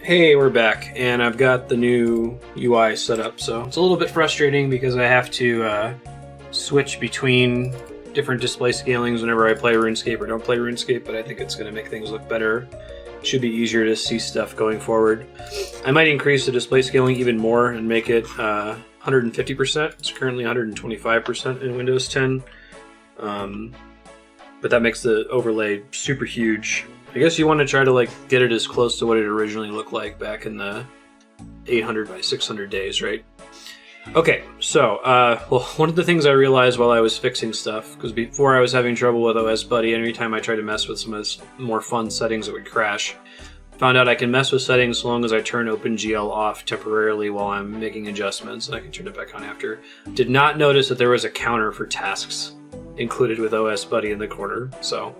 Hey, we're back, and I've got the new UI set up, so it's a little bit frustrating because I have to switch between different display scalings whenever I play RuneScape or don't play RuneScape, but I think it's going to make things look better. It should be easier to see stuff going forward. I might increase the display scaling even more and make it 150%. It's currently 125% in Windows 10, but that makes the overlay super huge. I guess you want to try to get it as close to what it originally looked like back in the 800 by 600 days, right? Okay, so well, one of the things I realized while I was fixing stuff, because before I was having trouble with OS Buddy, and every time I tried to mess with some of its more fun settings, it would crash. Found out I can mess with settings so long as I turn OpenGL off temporarily while I'm making adjustments, and I can turn it back on after. Did not notice that there was a counter for tasks included with OS Buddy in the corner, so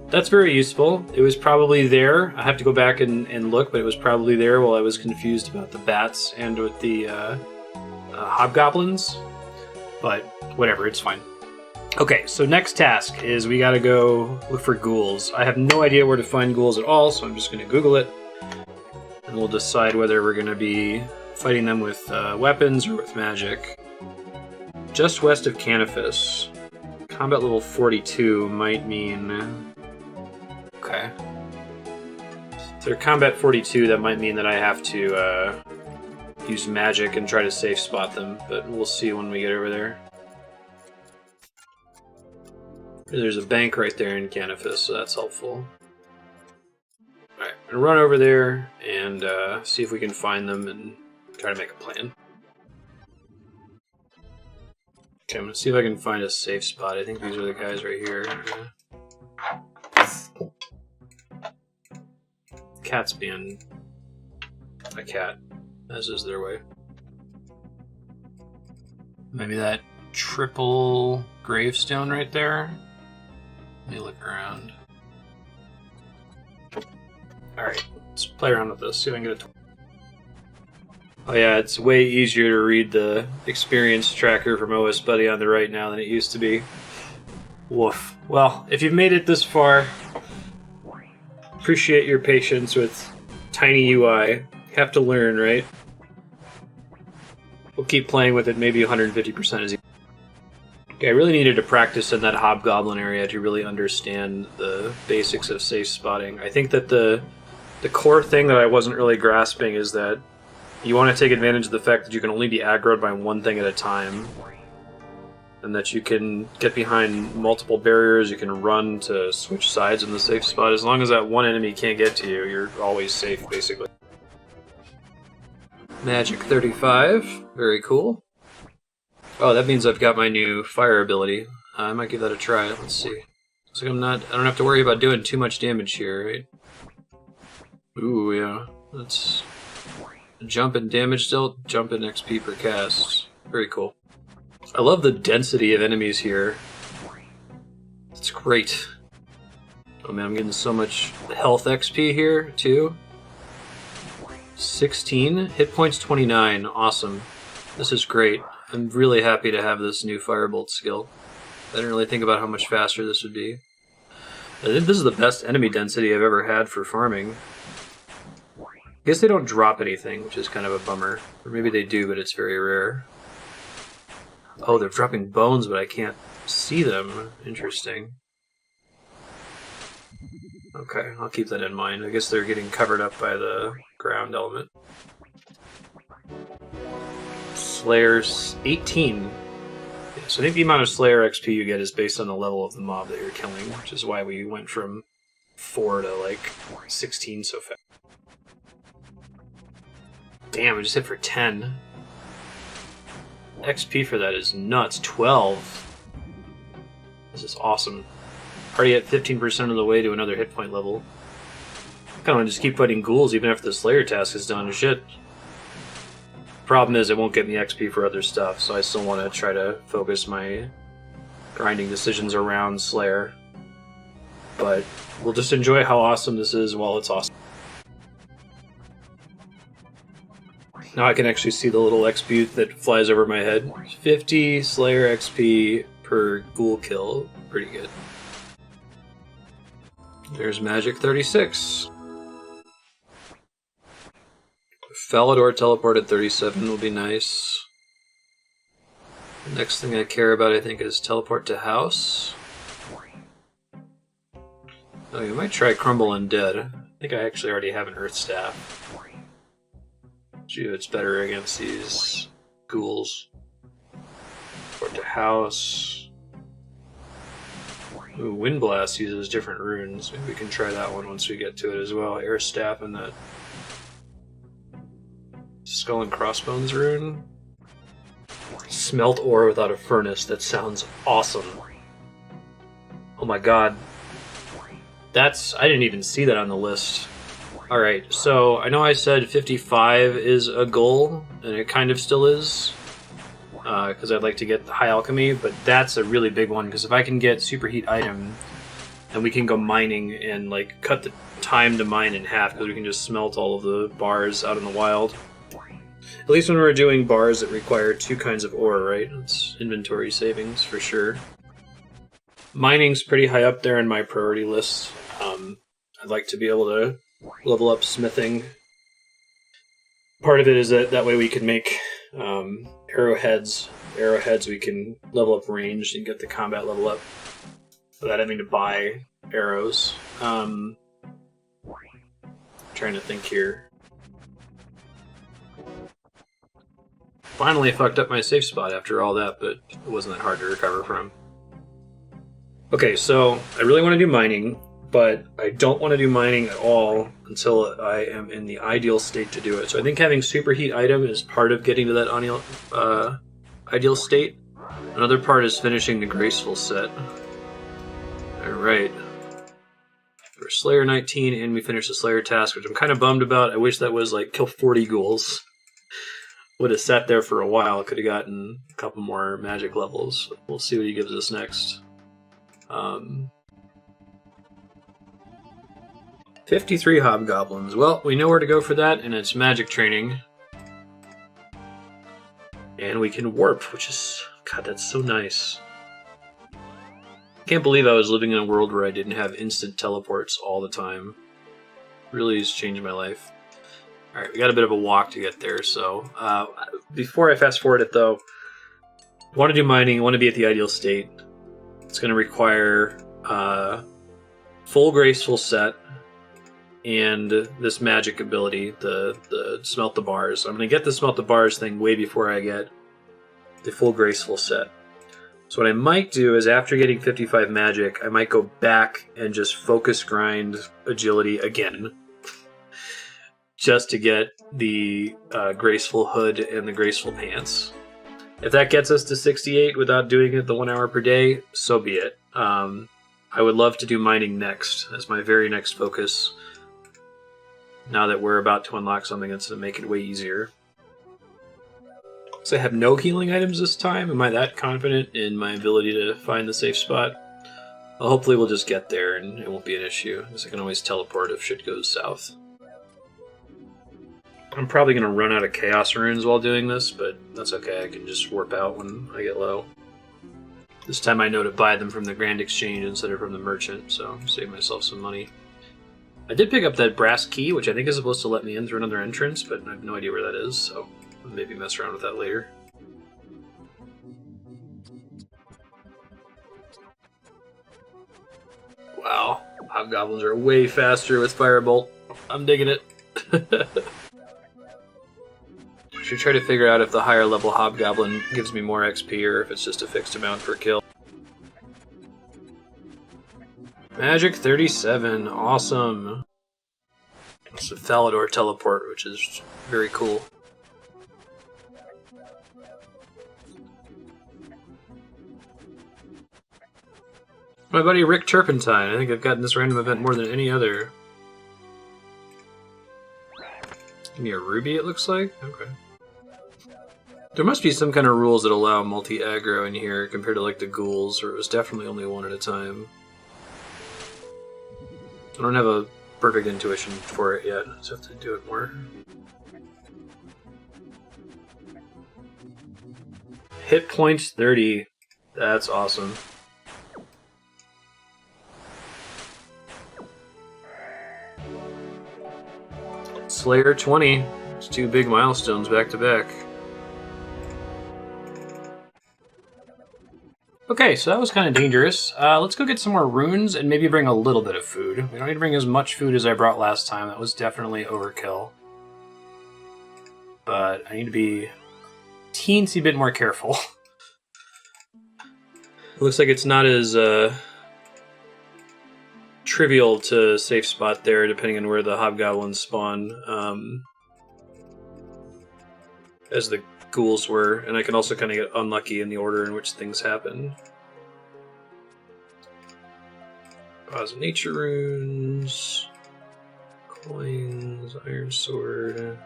that's very useful. It was probably there. I have to go back and look, but it was probably there while I was confused about the bats and with the Hobgoblins. But whatever, it's fine. Okay, so next task is we gotta go look for ghouls. I have no idea where to find ghouls at all, so I'm just gonna Google it. And we'll decide whether we're gonna be fighting them with weapons or with magic. Just west of Canifis. Combat level 42 might mean... Okay. So they're combat 42, that might mean that I have to use magic and try to safe spot them, but we'll see when we get over there. There's a bank right there in Canifis, so that's helpful. Alright, I'm gonna run over there and see if we can find them and try to make a plan. Okay, I'm gonna see if I can find a safe spot. I think these are the guys right here. Cat's being a cat, as is their way. Maybe that triple gravestone right there. Let me look around. Alright, let's play around with this, see if I can get a... Oh yeah, it's way easier to read the experience tracker from OS Buddy on the right now than it used to be. Woof. Well, if you've made it this far, appreciate your patience with tiny UI. You have to learn, right? We'll keep playing with it, maybe 150% is... Okay, I really needed to practice in that Hobgoblin area to really understand the basics of safe spotting. I think that the core thing that I wasn't really grasping is that you want to take advantage of the fact that you can only be aggroed by one thing at a time, and that you can get behind multiple barriers, you can run to switch sides in the safe spot. As long as that one enemy can't get to you, you're always safe, basically. Magic 35, very cool. Oh, that means I've got my new fire ability. I might give that a try, let's see. Looks like I don't have to worry about doing too much damage here, right? Ooh, yeah. That's... Jump in damage dealt, jump in XP per cast. Very cool. I love the density of enemies here. It's great. Oh man, I'm getting so much health XP here, too. 16, hit points 29, awesome. This is great. I'm really happy to have this new Firebolt skill. I didn't really think about how much faster this would be. I think this is the best enemy density I've ever had for farming. I guess they don't drop anything, which is kind of a bummer. Or maybe they do, but it's very rare. Oh, they're dropping bones, but I can't see them. Interesting. Okay, I'll keep that in mind. I guess they're getting covered up by the ground element. Slayers 18. Yeah, so I think the amount of Slayer XP you get is based on the level of the mob that you're killing, which is why we went from 4 to 16 so fast. Damn, I just hit for 10. XP for that is nuts. 12. This is awesome. Already at 15% of the way to another hit point level. I kind of want to just keep fighting ghouls even after the Slayer task is done. Shit. Problem is, it won't get me XP for other stuff, so I still want to try to focus my grinding decisions around Slayer. But we'll just enjoy how awesome this is while it's awesome. Now I can actually see the little XP that flies over my head. 50 Slayer XP per ghoul kill. Pretty good. There's Magic 36. Falador teleport at 37 will be nice. The next thing I care about, I think, is teleport to house. Oh, you might try Crumble Undead. I think I actually already have an Earth Staff. Gee, it's better against these ghouls. Teleport to house. Ooh, Wind Blast uses different runes. Maybe we can try that one once we get to it as well. Air Staff and that Skull and Crossbones rune. Smelt ore without a furnace. That sounds awesome. Oh my god. I didn't even see that on the list. Alright, so I know I said 55 is a goal, and it kind of still is. Because I'd like to get the High Alchemy, but that's a really big one, because if I can get Superheat item, then we can go mining and like cut the time to mine in half, because we can just smelt all of the bars out in the wild. At least when we're doing bars that require 2 kinds of ore, right? It's inventory savings for sure. Mining's pretty high up there in my priority list. I'd like to be able to level up smithing. Part of it is that way we can make arrowheads. Arrowheads we can level up range and get the combat level up without having to buy arrows. Trying to think here. Finally fucked up my safe spot after all that, but it wasn't that hard to recover from. Okay, so I really want to do mining, but I don't want to do mining at all until I am in the ideal state to do it. So I think having Superheat item is part of getting to that ideal state. Another part is finishing the Graceful set. Alright. We're Slayer 19, and we finished the Slayer task, which I'm kind of bummed about. I wish that was like kill 40 ghouls. Would have sat there for a while, could have gotten a couple more magic levels. We'll see what he gives us next. 53 Hobgoblins. Well, we know where to go for that, and it's magic training. And we can warp, which is... God, that's so nice. I can't believe I was living in a world where I didn't have instant teleports all the time. Really has changed my life. Alright, we got a bit of a walk to get there, so... before I fast forward it, though, I want to do mining, I want to be at the ideal state. It's going to require full Graceful set and this magic ability, the Smelt the Bars. I'm going to get the Smelt the Bars thing way before I get the full Graceful set. So what I might do is after getting 55 magic, I might go back and just focus grind agility again. Just to get the Graceful Hood and the Graceful Pants. If that gets us to 68 without doing it the 1 hour per day, so be it. I would love to do mining next as my very next focus. Now that we're about to unlock something that's going to make it way easier. So I have no healing items this time. Am I that confident in my ability to find the safe spot? Well, hopefully we'll just get there and it won't be an issue, because I can always teleport if shit goes south. I'm probably going to run out of Chaos Runes while doing this, but that's okay. I can just warp out when I get low. This time I know to buy them from the Grand Exchange instead of from the Merchant, so save myself some money. I did pick up that brass key, which I think is supposed to let me in through another entrance, but I have no idea where that is, so I'll maybe mess around with that later. Wow, Hobgoblins are way faster with Firebolt. I'm digging it. I should try to figure out if the higher level Hobgoblin gives me more XP or if it's just a fixed amount per kill. Magic 37, awesome. It's a Falador teleport, which is very cool. My buddy Rick Turpentine, I think I've gotten this random event more than any other. Give me a ruby, it looks like? Okay. There must be some kind of rules that allow multi-aggro in here compared to like the ghouls, or it was definitely only one at a time. I don't have a perfect intuition for it yet, so I have to do it more. Hit points 30. That's awesome. Slayer 20. It's 2 big milestones back to back. Okay, so that was kind of dangerous. Let's go get some more runes and maybe bring a little bit of food. We don't need to bring as much food as I brought last time. That was definitely overkill. But I need to be a teensy bit more careful. It looks like it's not as trivial to safe spot there, depending on where the Hobgoblins spawn, as the ghouls were, and I can also kind of get unlucky in the order in which things happen. Pause nature runes, coins, iron sword.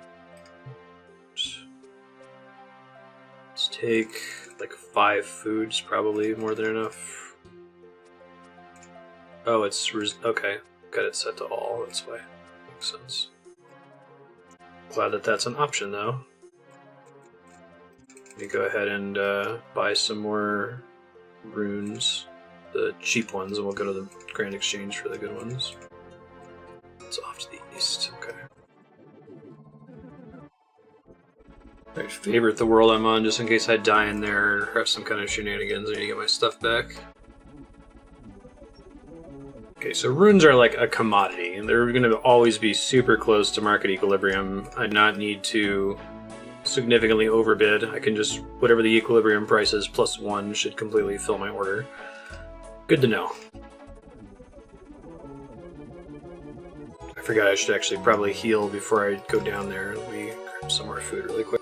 Let's take like 5 foods, probably more than enough. Oh, it's okay. Got it set to all. That's why. Makes sense. Glad that that's an option though. Let me go ahead and buy some more runes, the cheap ones, and we'll go to the Grand Exchange for the good ones. It's off to the east. Okay. I'd favorite the world I'm on just in case I die in there or have some kind of shenanigans. I need to get my stuff back. Okay, so runes are like a commodity, and they're going to always be super close to market equilibrium. I do not need to significantly overbid. I can just, whatever the equilibrium price is, plus 1 should completely fill my order. Good to know. I forgot I should actually probably heal before I go down there. Let me grab some more food really quick.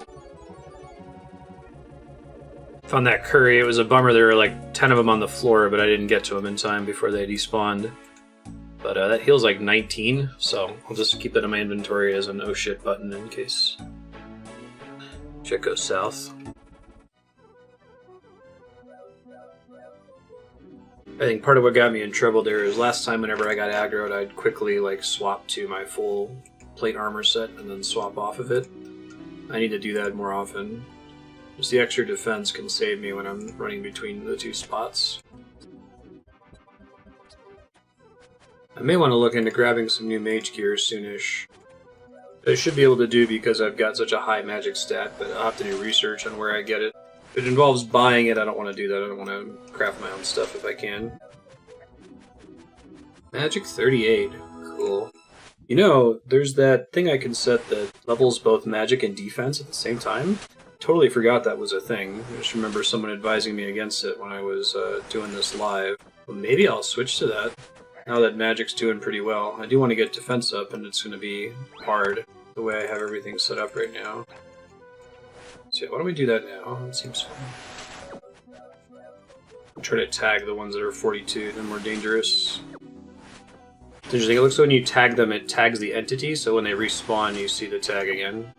Found that curry. It was a bummer there were like 10 of them on the floor, but I didn't get to them in time before they despawned. But that heals like 19, so I'll just keep that in my inventory as an oh shit button in case shit goes south. I think part of what got me in trouble there is last time whenever I got aggroed, I'd quickly like swap to my full plate armor set and then swap off of it. I need to do that more often. Just the extra defense can save me when I'm running between the 2 spots. I may want to look into grabbing some new mage gear soonish. I should be able to do because I've got such a high magic stat, but I'll have to do research on where I get it. If it involves buying it, I don't want to do that. I don't want to craft my own stuff if I can. Magic 38. Cool. You know, there's that thing I can set that levels both magic and defense at the same time. Totally forgot that was a thing. I just remember someone advising me against it when I was doing this live. Well, maybe I'll switch to that. Now that magic's doing pretty well. I do want to get defense up, and it's going to be hard the way I have everything set up right now. So yeah, why don't we do that now? It seems fun. I'll try to tag the ones that are 42, they're more dangerous. It's interesting, it looks like when you tag them, it tags the entity, so when they respawn, you see the tag again.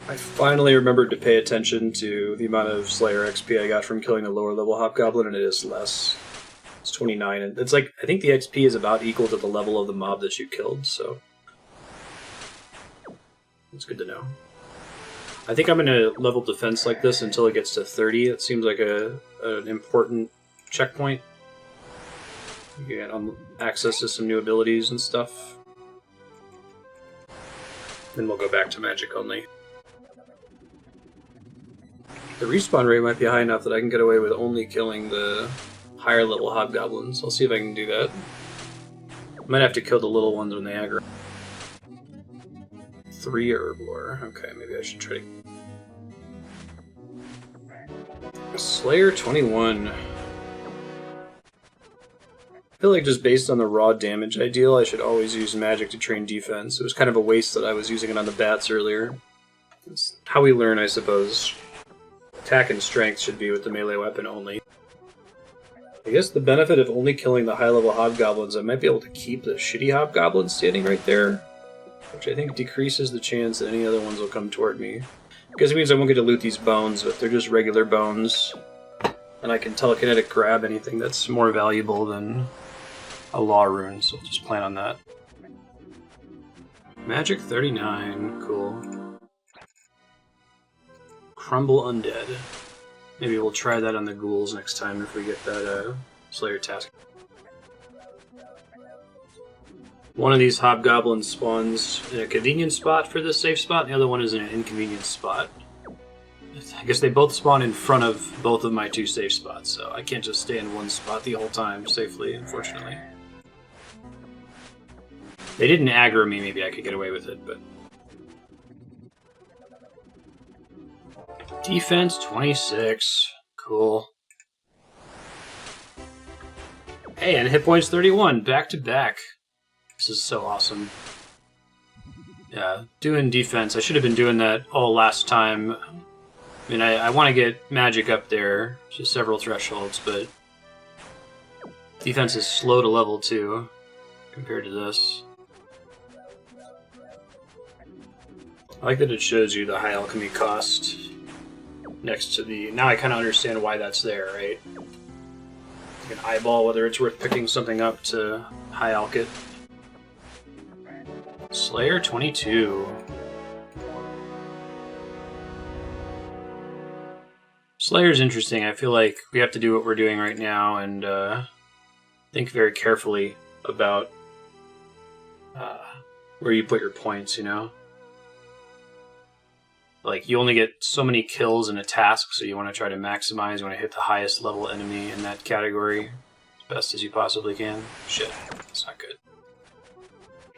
I finally remembered to pay attention to the amount of Slayer XP I got from killing a lower level Hobgoblin, and it is less. It's 29, and it's like, I think the XP is about equal to the level of the mob that you killed, so it's good to know. I think I'm going to level defense like this until it gets to 30. It seems like an important checkpoint. You get access to some new abilities and stuff. Then we'll go back to magic only. The respawn rate might be high enough that I can get away with only killing the higher level Hobgoblins. I'll see if I can do that. Might have to kill the little ones when they aggro. 3 herblore. Okay, maybe I should try to... Slayer 21. I feel like just based on the raw damage I deal, I should always use magic to train defense. It was kind of a waste that I was using it on the bats earlier. It's how we learn, I suppose. Attack and strength should be with the melee weapon only. I guess the benefit of only killing the high-level Hobgoblins, I might be able to keep the shitty Hobgoblins standing right there, which I think decreases the chance that any other ones will come toward me. Because it means I won't get to loot these bones, but they're just regular bones, and I can telekinetic grab anything that's more valuable than a law rune, so I'll just plan on that. Magic 39, cool. Crumble Undead. Maybe we'll try that on the ghouls next time if we get that Slayer task. One of these hobgoblins spawns in a convenient spot for this safe spot, and the other one is in an inconvenient spot. I guess they both spawn in front of both of my 2 safe spots, so I can't just stay in one spot the whole time safely, unfortunately. They didn't aggro me, maybe I could get away with it, but... Defense 26. Cool. Hey, and hit points 31, back to back. This is so awesome. Yeah, doing defense. I should have been doing that all last time. I mean, I want to get magic up there to several thresholds, but defense is slow to level 2 compared to this. I like that it shows you the high alchemy cost next to the... Now I kind of understand why that's there, right? You can eyeball whether it's worth picking something up to high alch it. Slayer 22. Slayer's interesting. I feel like we have to do what we're doing right now and think very carefully about where you put your points, you know? Like, you only get so many kills in a task, so you want to try to maximize. You want to hit the highest level enemy in that category as best as you possibly can. Shit, that's not good.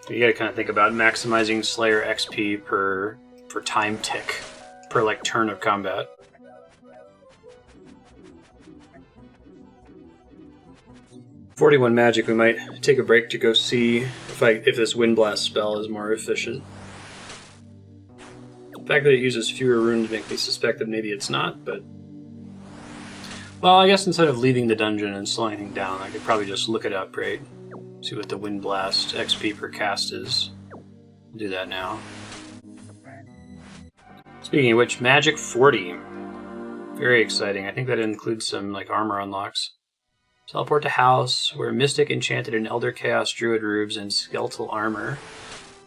You gotta kind of think about maximizing Slayer XP per time tick, per, like, turn of combat. .41 magic, we might take a break to go see if this Wind Blast spell is more efficient. The fact that it uses fewer runes makes me suspect that maybe it's not, but... Well, I guess instead of leaving the dungeon and slowing anything down, I could probably just look it up, right? See what the Wind Blast XP per cast is. I'll do that now. Speaking of which, Magic 40. Very exciting. I think that includes some, like, armor unlocks. Teleport to house, where Mystic enchanted an Elder Chaos Druid robes and skeletal armor.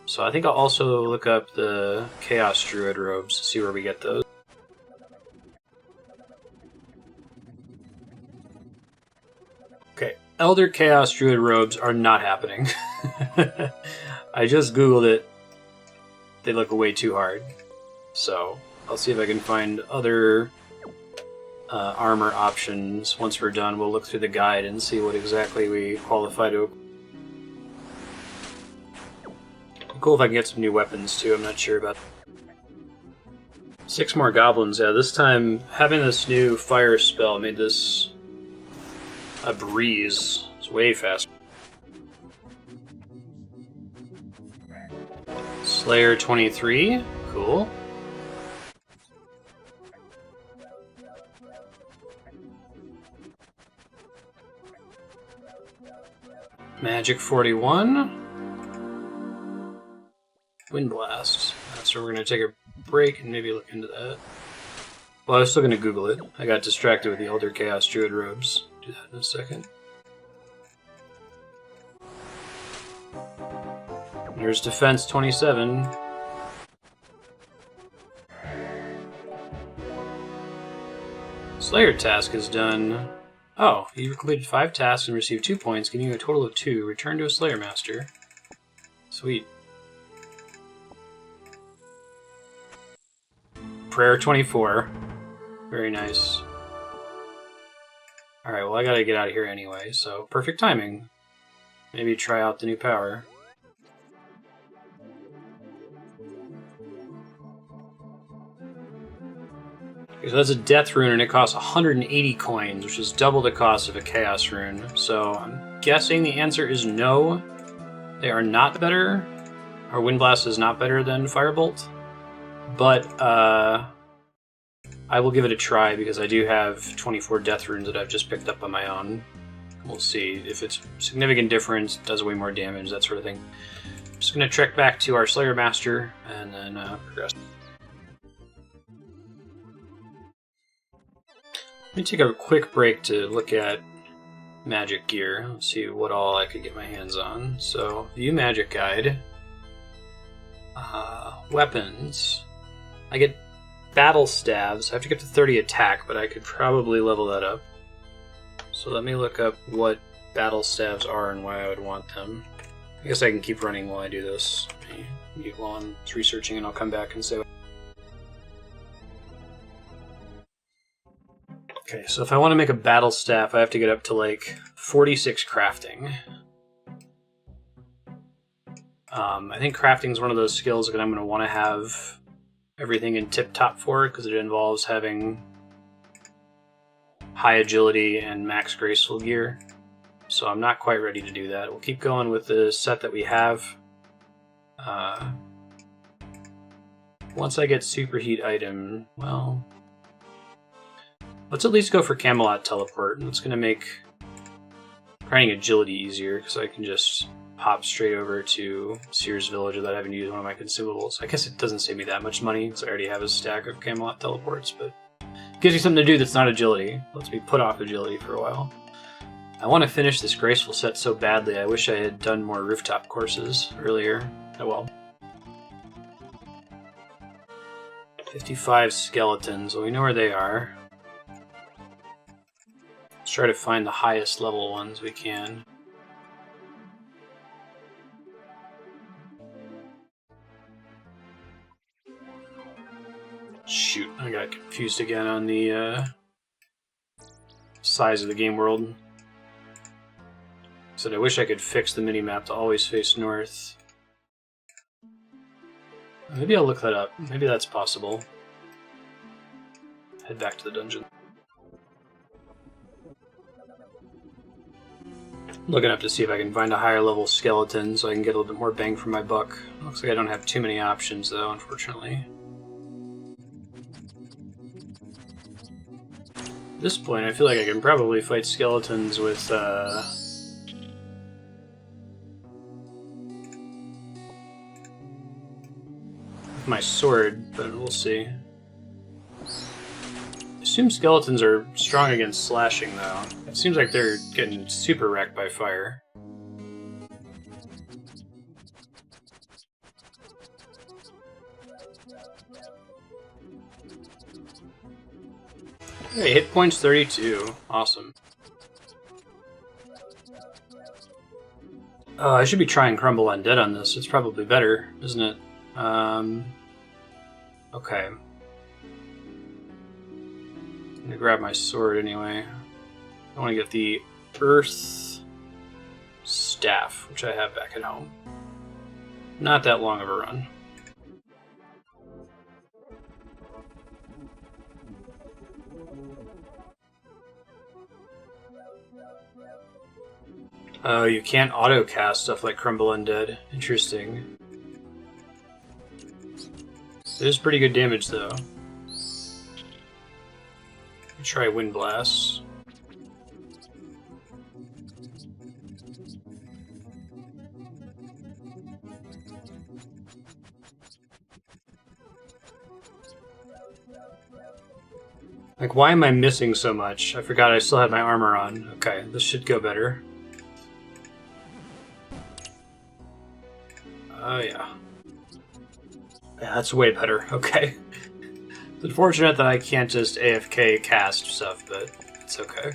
So I think I'll also look up the Chaos Druid robes to see where we get those. Okay, Elder Chaos Druid robes are not happening. I just googled it. They look way too hard. So I'll see if I can find other armor options. Once we're done, we'll look through the guide and see what exactly we qualify to. Cool if I can get some new weapons too, I'm not sure about. 6 more goblins, yeah, this time having this new fire spell made this a breeze. It's way faster. Slayer 23, cool. Magic 41. Wind Blast. So we're going to take a break and maybe look into that. Well, I was still going to Google it. I got distracted with the Elder Chaos Druid robes. Do that in a second. There's Defense 27. Slayer task is done. Oh, you completed 5 tasks and received 2 points, giving you a total of 2. Return to a Slayer Master. Sweet. Prayer 24. Very nice. Alright, well I gotta get out of here anyway, so perfect timing. Maybe try out the new power. So that's a death rune and it costs 180 coins, which is double the cost of a chaos rune. So I'm guessing the answer is no. They are not better. Or Wind Blast is not better than Firebolt. But I will give it a try because I do have 24 death runes that I've just picked up on my own. We'll see if it's significant difference, does way more damage, that sort of thing. I'm just going to trek back to our Slayer Master and then progress. Let me take a quick break to look at magic gear. Let's see what all I could get my hands on. So, view magic guide. Weapons. I get battle staves. I have to get to 30 attack, but I could probably level that up. So let me look up what battle staves are and why I would want them. I guess I can keep running while I do this. While I'm researching, and I'll come back and say. Okay, so if I want to make a battle staff, I have to get up to like 46 crafting. I think crafting is one of those skills that I'm going to want to have everything in tip-top for, because it involves having high agility and max graceful gear. So I'm not quite ready to do that. We'll keep going with the set that we have. Once I get superheat item, well, let's at least go for Camelot Teleport. That's going to make finding agility easier, because I can just hop straight over to Seer's Village without having to use one of my consumables. I guess it doesn't save me that much money, because I already have a stack of Camelot Teleports, but it gives me something to do that's not agility. It lets me put off agility for a while. I want to finish this graceful set so badly. I wish I had done more rooftop courses earlier. Oh well. 55 skeletons. Well, we know where they are. Let's try to find the highest level ones we can. Shoot, I got confused again on the size of the game world. So I wish I could fix the minimap to always face north. Maybe I'll look that up. Maybe that's possible. Head back to the dungeon. Looking up to see if I can find a higher level skeleton so I can get a little bit more bang for my buck. Looks like I don't have too many options though, unfortunately. At this point, I feel like I can probably fight skeletons with my sword, but we'll see. I assume skeletons are strong against slashing, though. It seems like they're getting super wrecked by fire. Hey, hit points 32. Awesome. I should be trying Crumble Undead on this. It's probably better, isn't it? Okay. I'm gonna grab my sword anyway. I want to get the Earth Staff, which I have back at home. Not that long of a run. Oh, you can't auto-cast stuff like Crumble Undead. Interesting. It is pretty good damage, though. Try Wind Blast. Like, why am I missing so much? I forgot I still had my armor on. Okay, this should go better. Oh, yeah. Yeah, that's way better. Okay. It's unfortunate that I can't just AFK cast stuff, but it's okay.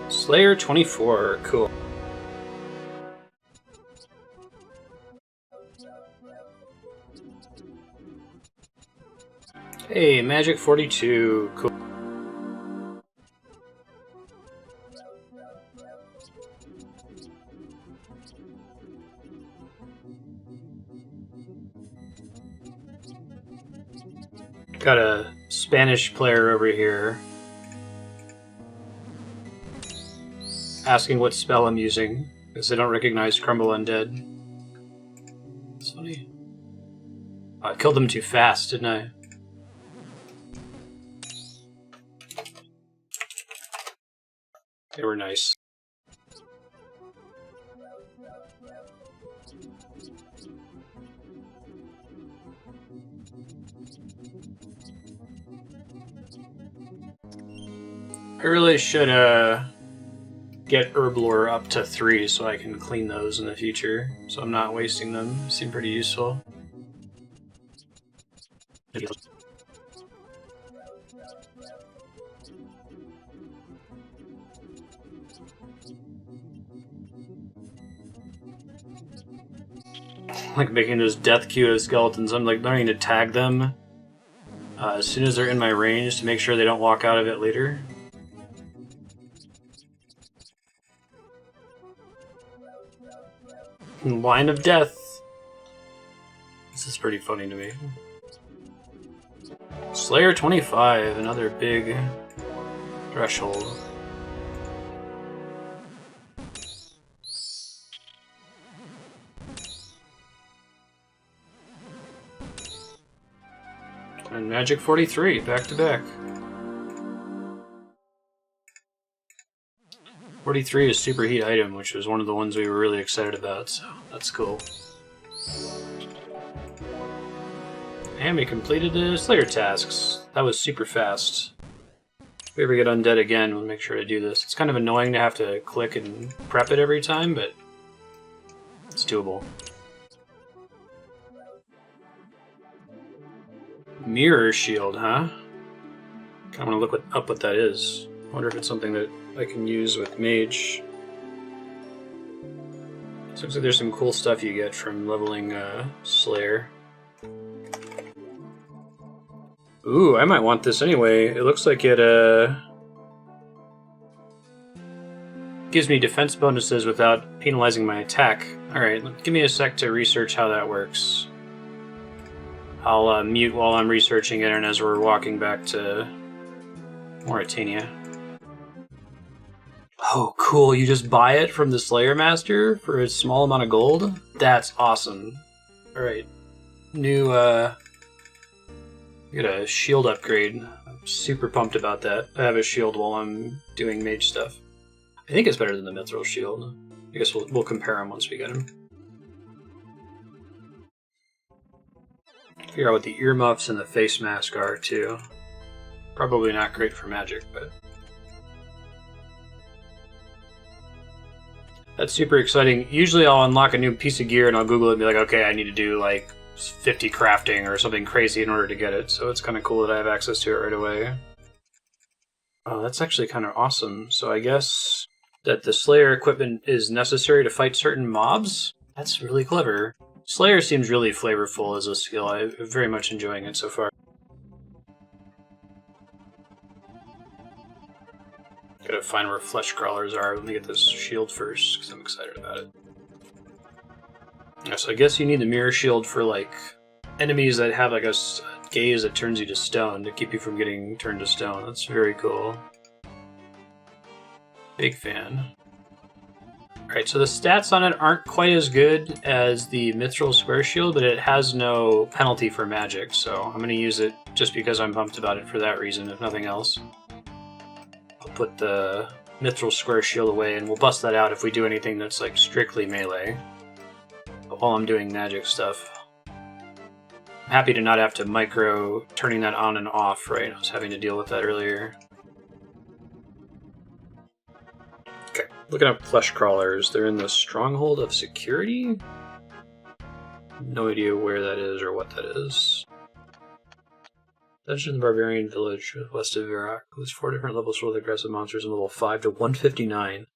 Slayer 24, cool. Hey, Magic 42, cool. Got a Spanish player over here asking what spell I'm using because they don't recognize Crumble Undead. That's funny. Oh, I killed them too fast, didn't I? They were nice. I really should get Herblore up to 3 so I can clean those in the future, so I'm not wasting them. They seem pretty useful. like making this death queue of skeletons. I'm like learning to tag them as soon as they're in my range to make sure they don't walk out of it later. Line of death. This is pretty funny to me. Slayer 25, another big threshold. And Magic 43, back to back. 43 is Superheat item, which was one of the ones we were really excited about, so that's cool. And we completed the Slayer tasks. That was super fast. If we ever get undead again, we'll make sure to do this. It's kind of annoying to have to click and prep it every time, but it's doable. Mirror shield, huh? I want to look up what that is. I wonder if it's something that I can use with mage. It looks like there's some cool stuff you get from leveling Slayer. Ooh, I might want this anyway. It looks like it gives me defense bonuses without penalizing my attack. Alright, give me a sec to research how that works. I'll mute while I'm researching it and as we're walking back to Mauritania. Oh, cool. You just buy it from the Slayer Master for a small amount of gold? That's awesome. Alright. New, get a shield upgrade. I'm super pumped about that. I have a shield while I'm doing mage stuff. I think it's better than the mithril shield. I guess we'll compare them once we get them. Figure out what the earmuffs and the face mask are, too. Probably not great for magic, but... That's super exciting. Usually I'll unlock a new piece of gear and I'll Google it and be like, okay, I need to do like 50 crafting or something crazy in order to get it, so it's kind of cool that I have access to it right away. Oh, that's actually kind of awesome. So I guess that the Slayer equipment is necessary to fight certain mobs? That's really clever. Slayer seems really flavorful as a skill. I'm very much enjoying it so far. Gotta find where fleshcrawlers are. Let me get this shield first, because I'm excited about it. Yeah, so I guess you need the mirror shield for, like, enemies that have, like, a gaze that turns you to stone to keep you from getting turned to stone. That's very cool. Big fan. Alright, so the stats on it aren't quite as good as the Mithril Square Shield, but it has no penalty for magic, so I'm going to use it just because I'm pumped about it for that reason, if nothing else. I'll put the Mithril Square Shield away, and we'll bust that out if we do anything that's like strictly melee. But while I'm doing magic stuff, I'm happy to not have to micro turning that on and off, right? I was having to deal with that earlier. Okay, looking up fleshcrawlers. They're in the Stronghold of Security? No idea where that is or what that is. Dungeon in the Barbarian Village, west of Iraq. There's 4 different levels for the aggressive monsters in level 5 to 159.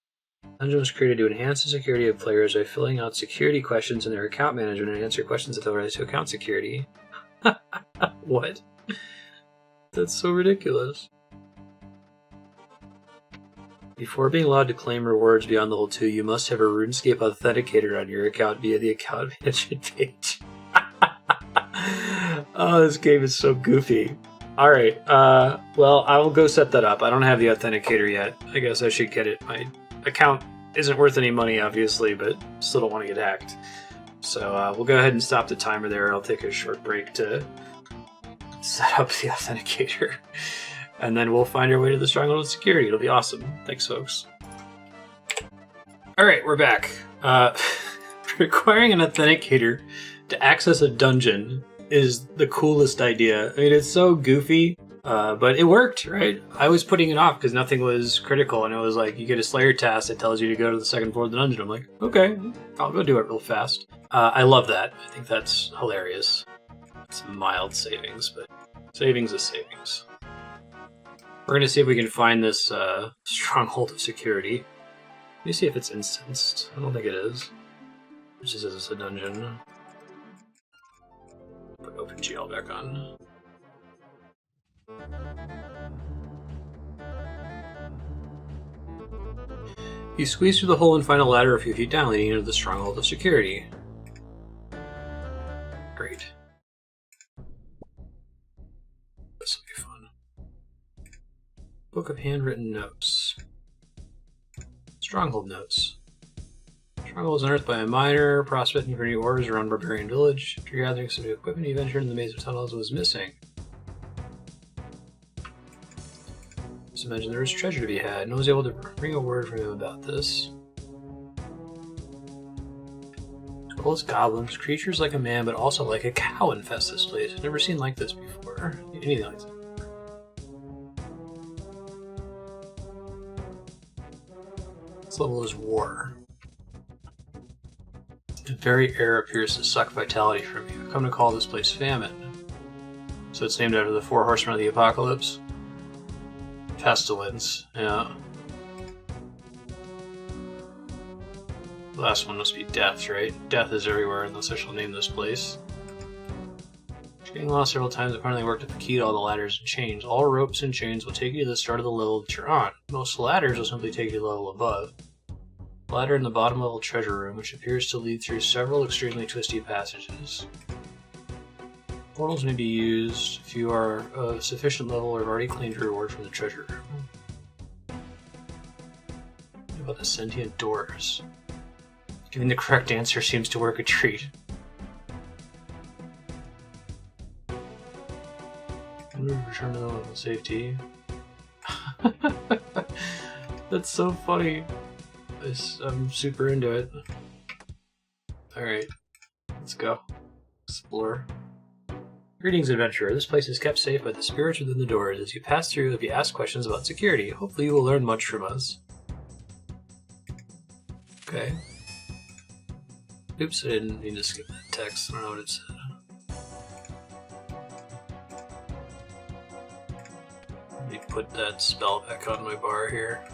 Dungeon was created to enhance the security of players by filling out security questions in their account management and answer questions that relate to account security. What? That's so ridiculous. Before being allowed to claim rewards beyond level 2, you must have a RuneScape authenticator on your account via the account management page. Oh, this game is so goofy. Alright, well, I will go set that up. I don't have the authenticator yet. I guess I should get it. My account isn't worth any money, obviously, but still don't want to get hacked. So we'll go ahead and stop the timer there. I'll take a short break to set up the authenticator. And then we'll find our way to the Stronghold of Security. It'll be awesome. Thanks, folks. Alright, we're back. Requiring an authenticator to access a dungeon is the coolest idea. I mean, it's so goofy, but it worked, right? I was putting it off because nothing was critical, and it was like, you get a Slayer task that tells you to go to the 2nd floor of the dungeon. I'm like, okay, I'll go do it real fast. I love that. I think that's hilarious. It's mild savings, but savings is savings. We're going to see if we can find this Stronghold of Security. Let me see if it's incensed. I don't think it is. It just says it's a dungeon. OpenGL back on. You squeeze through the hole and find a ladder a few feet down, leading into the Stronghold of Security. Great. This will be fun. Book of Handwritten Notes. Stronghold Notes. Stronghold is unearthed by a miner, prospecting for new ores around Barbarian Village. After gathering some new equipment, he ventured in the maze of tunnels and was missing. Just imagine there was treasure to be had. No one was able to bring a word from him about this. Ghouls, goblins, creatures like a man, but also like a cow infest this place. I've never seen like this before. Anything like this. This level is war. The very air appears to suck vitality from you. I've come to call this place Famine. So it's named after the 4 horsemen of the apocalypse. Pestilence, yeah. The last one must be Death, right? Death is everywhere, and thus I shall name this place. Getting lost several times, I finally worked up the key to all the ladders and chains. All ropes and chains will take you to the start of the level that you're on. Most ladders will simply take you to the level above. Ladder in the bottom level treasure room, which appears to lead through several extremely twisty passages. Portals may be used if you are of sufficient level or have already claimed your reward from the treasure room. What about the sentient doors? Giving the correct answer seems to work a treat. Return to the level of safety. That's so funny. I'm super into it. Alright, let's go. Explore. Greetings, adventurer. This place is kept safe by the spirits within the doors. As you pass through, you'll be asked questions about security. Hopefully you will learn much from us. Okay. Oops, I didn't mean to skip that text. I don't know what it said. Let me put that spell back on my bar here.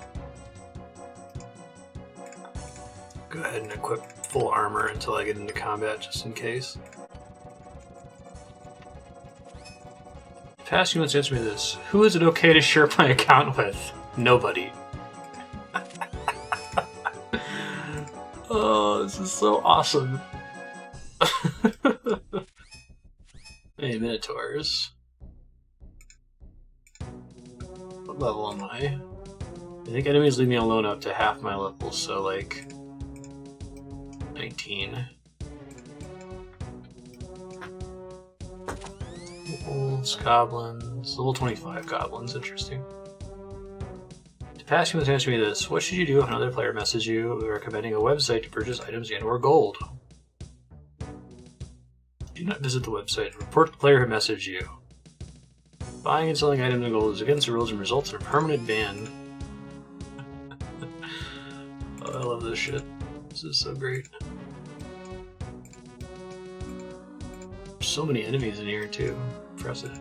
Go ahead and equip full armor until I get into combat, just in case. Past humans answer me this. Who is it okay to share my account with? Nobody. Oh, this is so awesome. Hey, Minotaurs. What level am I? I think enemies leave me alone up to half my level, so like 19. Ghouls, goblins, level 25 goblins, interesting. To pass, you must answer me this. What should you do if another player messages you recommending a website to purchase items and or gold? Do not visit the website. Report the player who messaged you. Buying and selling items and gold is against the rules and results in a permanent ban. Oh, I love this shit. This is so great. There's so many enemies in here too. Impressive.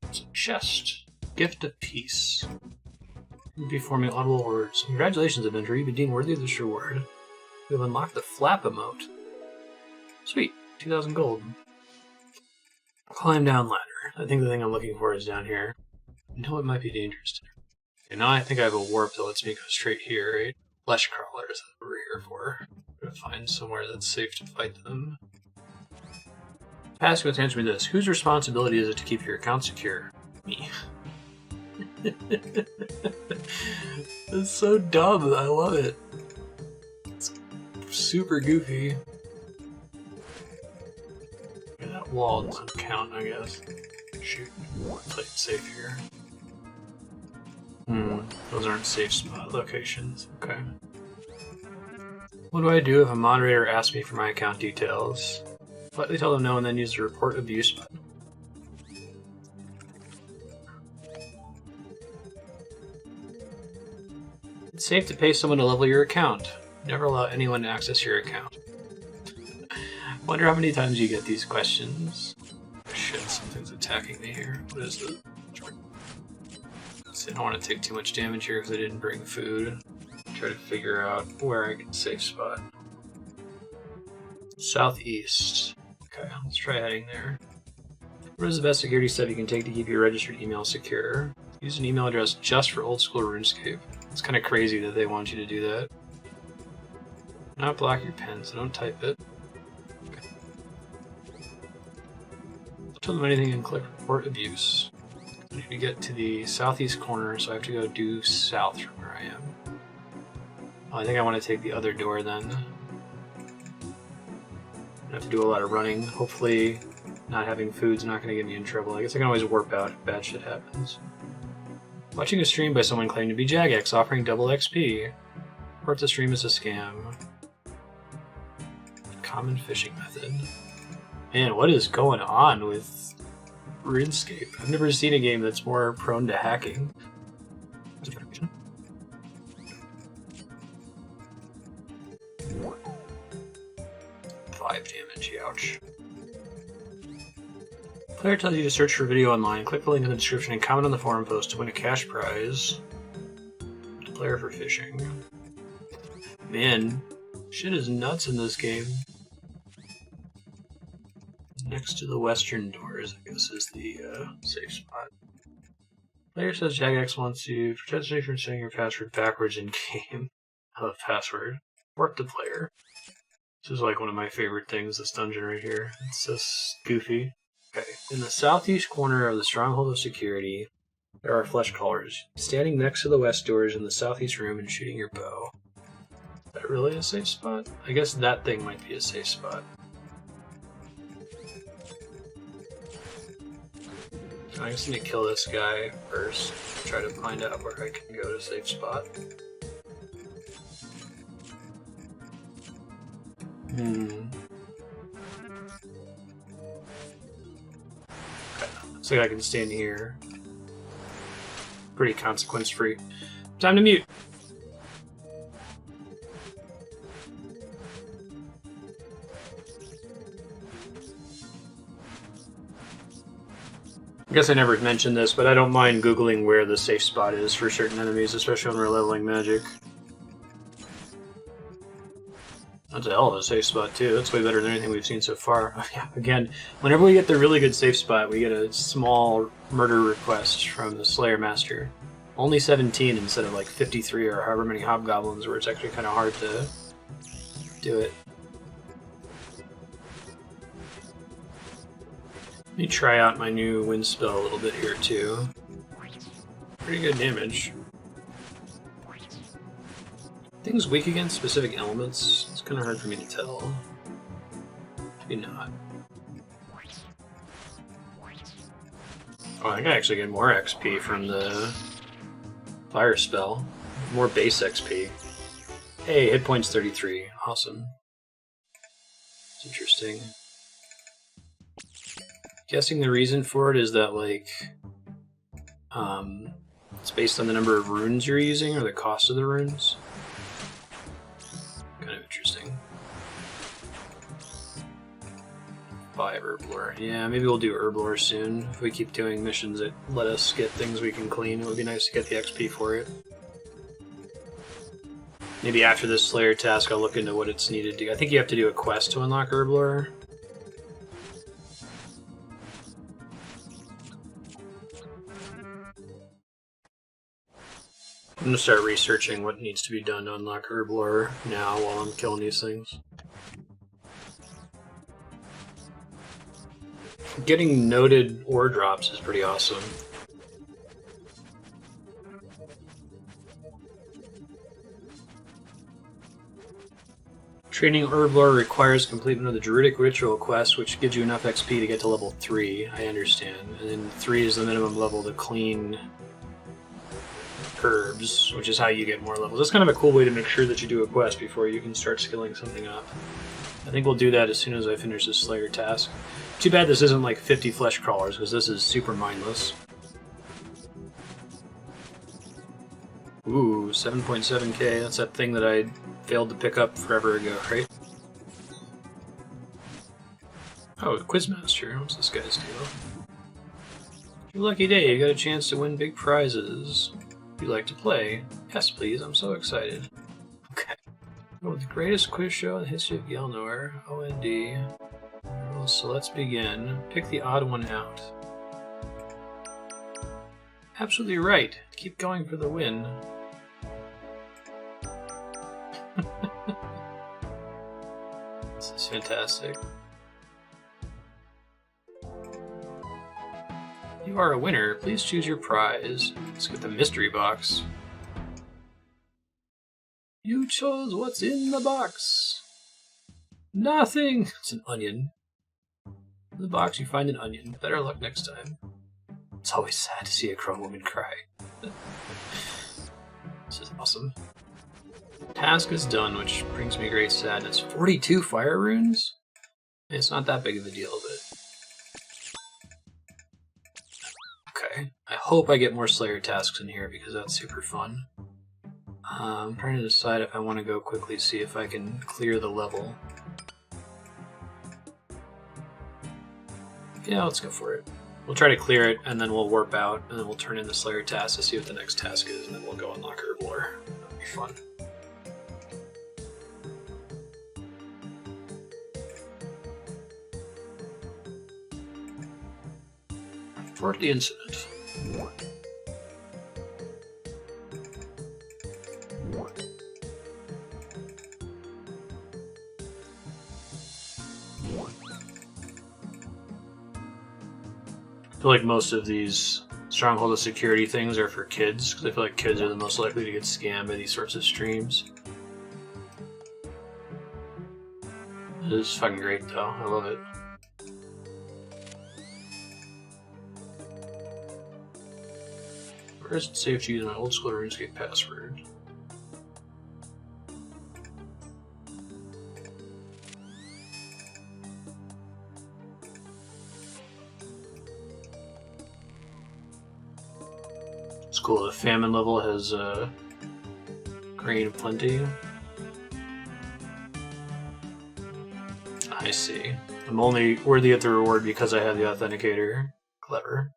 It's a chest. Gift of peace. You'll be forming audible words. Congratulations, adventurer. You've been deemed worthy of this reward. You have unlocked the flap emote. Sweet. 2,000 gold. Climb down ladder. I think the thing I'm looking for is down here. I know it might be dangerous. Okay, now I think I have a warp that lets me go straight here, right? Fleshcrawlers, that's what we're here for. I'm gonna find somewhere that's safe to fight them. Past you must answer me this. Whose responsibility is it to keep your account secure? Me. It's so dumb. I love it. It's super goofy. Okay, that wall doesn't count, I guess. Shoot. Play it safe here. Those aren't safe spot locations. Okay. What do I do if a moderator asks me for my account details? Politely tell them no and then use the report abuse button. It's safe to pay someone to level your account. Never allow anyone to access your account. Wonder how many times you get these questions. Shit, something's attacking me here. What is it? I don't want to take too much damage here because I didn't bring food. Try to figure out where I can safe spot. Southeast. Okay, let's try heading there. What is the best security step you can take to keep your registered email secure? Use an email address just for old school RuneScape. It's kind of crazy that they want you to do that. Not block your pen, so don't type it. Okay. Tell them anything and click report abuse. I need to get to the southeast corner, so I have to go due south from where I am. Oh, I think I want to take the other door then. I have to do a lot of running. Hopefully not having food's not going to get me in trouble. I guess I can always warp out if bad shit happens. Watching a stream by someone claiming to be Jagex offering double XP. Report the stream as a scam. Common phishing method. Man, what is going on with RuneScape? I've never seen a game that's more prone to hacking. 5 damage, ouch. Player tells you to search for a video online, click the link in the description and comment on the forum post to win a cash prize. Player for fishing. Man, shit is nuts in this game. Next to the western doors, I guess, is the safe spot. Player says Jagex wants you to protect you from saying your password backwards in game. I love password. Warp the player. This is like one of my favorite things, this dungeon right here. It's just goofy. Okay, in the southeast corner of the Stronghold of Security, there are fleshcrawlers, standing next to the west doors in the southeast room and shooting your bow. Is that really a safe spot? I guess that thing might be a safe spot. I guess I need to kill this guy first, try to find out where I can go to a safe spot. Looks like I can stand here. Pretty consequence-free. Time to mute! I guess I never mentioned this, but I don't mind Googling where the safe spot is for certain enemies, especially when we're leveling magic. That's a hell of a safe spot, too. That's way better than anything we've seen so far. Yeah, again, whenever we get the really good safe spot, we get a small murder request from the Slayer Master. Only 17 instead of like 53 or however many Hobgoblins, where it's actually kind of hard to do it. Let me try out my new wind spell a little bit here, too. Pretty good damage. Things weak against specific elements. It's kind of hard for me to tell. Maybe not. Oh, I think I actually get more XP from the fire spell. More base XP. Hey, hit points 33. Awesome. It's interesting. Guessing the reason for it is that, like, it's based on the number of runes you're using or the cost of the runes. Kind of interesting. 5 herblore. Yeah, maybe we'll do herblore soon. If we keep doing missions that let us get things we can clean, it would be nice to get the XP for it. Maybe after this Slayer task, I'll look into what it's needed to do. I think you have to do a quest to unlock herblore. I'm gonna start researching what needs to be done to unlock herblore now while I'm killing these things. Getting noted ore drops is pretty awesome. Training herblore requires completion of the Druidic ritual quest, which gives you enough XP to get to level 3, I understand. And then 3 is the minimum level to clean herbs, which is how you get more levels. That's kind of a cool way to make sure that you do a quest before you can start skilling something up. I think we'll do that as soon as I finish this Slayer task. Too bad this isn't like 50 fleshcrawlers, because this is super mindless. Ooh, 7.7k, that's that thing that I failed to pick up forever ago, right? Oh, Quizmaster, what's this guy's deal? Your lucky day, you got a chance to win big prizes. Would you like to play? Yes, please, I'm so excited. Okay. Oh, the greatest quiz show in the history of Gelnor. OND. Well, so let's begin. Pick the odd one out. Absolutely right. Keep going for the win. This is fantastic. You are a winner. Please choose your prize. Let's get the mystery box. You chose what's in the box. Nothing. It's an onion. In the box you find an onion. Better luck next time. It's always sad to see a crone woman cry. This is awesome. Task is done, which brings me great sadness. 42 fire runes? It's not that big of a deal, but... Okay. I hope I get more Slayer tasks in here, because that's super fun. I'm trying to decide if I want to go quickly see if I can clear the level. Yeah, let's go for it. We'll try to clear it, and then we'll warp out, and then we'll turn in the Slayer task to see what the next task is, and then we'll go unlock Herblore. That'll be fun. Report the incident. I feel like most of these Stronghold of Security things are for kids, because I feel like kids are the most likely to get scammed by these sorts of streams. It is fucking great though, I love it. Where is it safe to use my old school RuneScape password? It's cool, the famine level has grain of plenty. I see. I'm only worthy of the reward because I have the authenticator. Clever.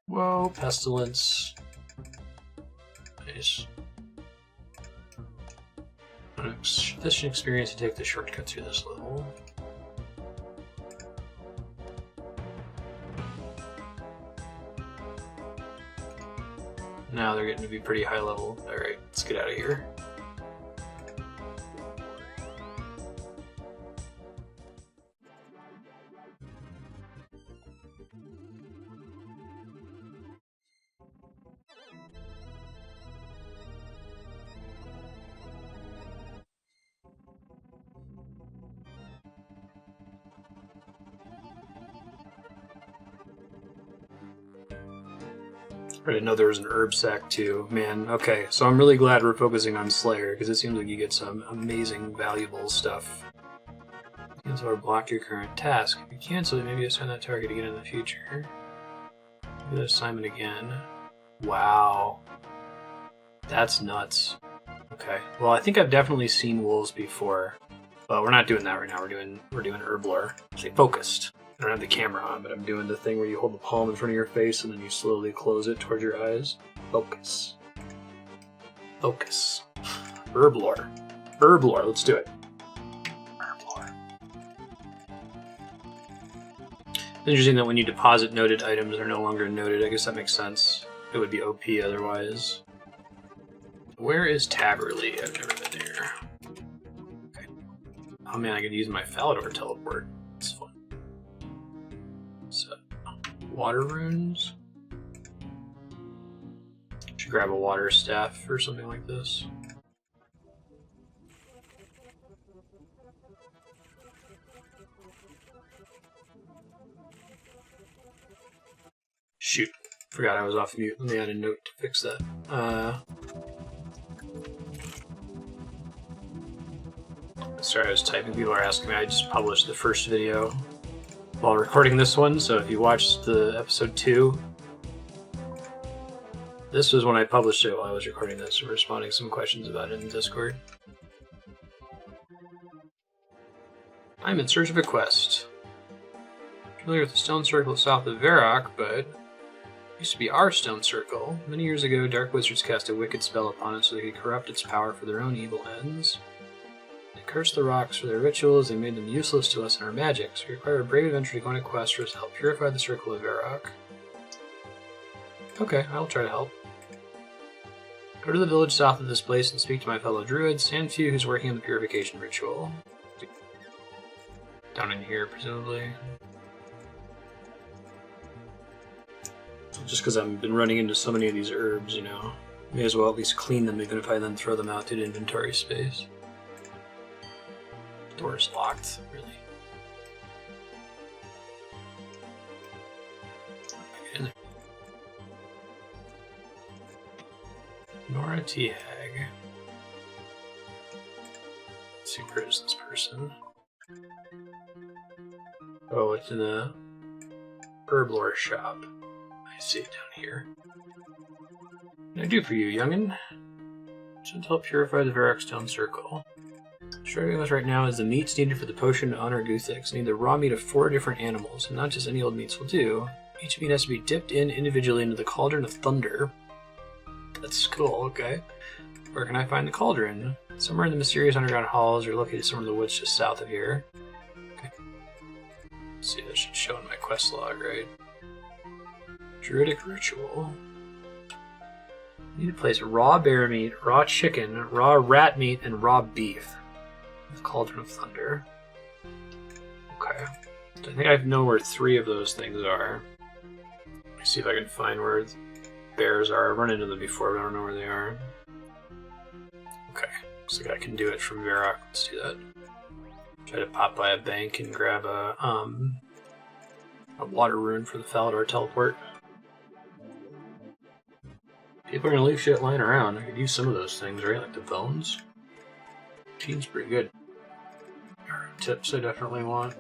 Whoa, pestilence. Nice. Sufficient experience to take the shortcut through this level. Now they're getting to be pretty high level. Alright, let's get out of here. I didn't know there was an herb sack too. Man, okay, so I'm really glad we're focusing on Slayer, because it seems like you get some amazing, valuable stuff. Cancel or block your current task. If you cancel it, maybe assign that target again in the future. Do that assignment again. Wow. That's nuts. Okay, well I think I've definitely seen wolves before, but we're not doing that right now. We're doing Herblore. Stay focused. I don't have the camera on, but I'm doing the thing where you hold the palm in front of your face and then you slowly close it towards your eyes. Focus. Focus. Herblore. Herblore, let's do it. Herblore. It's interesting that when you deposit noted items, they're no longer noted. I guess that makes sense. It would be OP otherwise. Where is Taberley? I've never been there. Okay. Oh man, I could use my Falador teleport. It's fun. So, water runes. Should grab a water staff or something like this. Shoot, forgot I was off mute. Let me add a note to fix that. Sorry, I was typing. People are asking me. I just published the first video while recording this one, so if you watched the episode 2, this was when I published it while I was recording this, and responding to some questions about it in Discord. I'm in search of a quest. Familiar with the stone circle south of Varrock, but Used to be our stone circle. Many years ago, dark wizards cast a wicked spell upon it so they could corrupt its power for their own evil ends. They cursed the rocks for their rituals, they made them useless to us in our magic, so we require a brave adventurer to go on a quest for us to help purify the circle of Varrock. Okay, I'll try to help. Go to the village south of this place and speak to my fellow druids, and few who's working on the purification ritual. Down in here, presumably. Just because I've been running into so many of these herbs, you know. May as well at least clean them, even if I then throw them out to inventory space. Door's locked, really. Get in there. Nora T. Hag. Let's see, where is this person? Oh, it's in the herb lore shop. I see it down here. What can I do for you, youngin'? Should help purify the Varrock Stone Circle. Struggling with right now is the meats needed for the potion to honor Guthix. Need the raw meat of 4 different animals, and not just any old meats will do. Each meat has to be dipped in individually into the Cauldron of Thunder. That's cool, okay. Where can I find the cauldron? Somewhere in the mysterious underground halls or located somewhere in the woods just south of here. Okay. Let's see, that should show in my quest log, right? Druidic ritual. You need to place raw bear meat, raw chicken, raw rat meat, and raw beef. The Cauldron of Thunder. Okay. I think I know where 3 of those things are. Let me see if I can find where bears are. I've run into them before, but I don't know where they are. Okay. Looks like I can do it from Varrock. Let's do that. Try to pop by a bank and grab a water rune for the Falador teleport. People are gonna leave shit lying around. I could use some of those things, right? Like the bones. Seems pretty good. Tips I definitely want.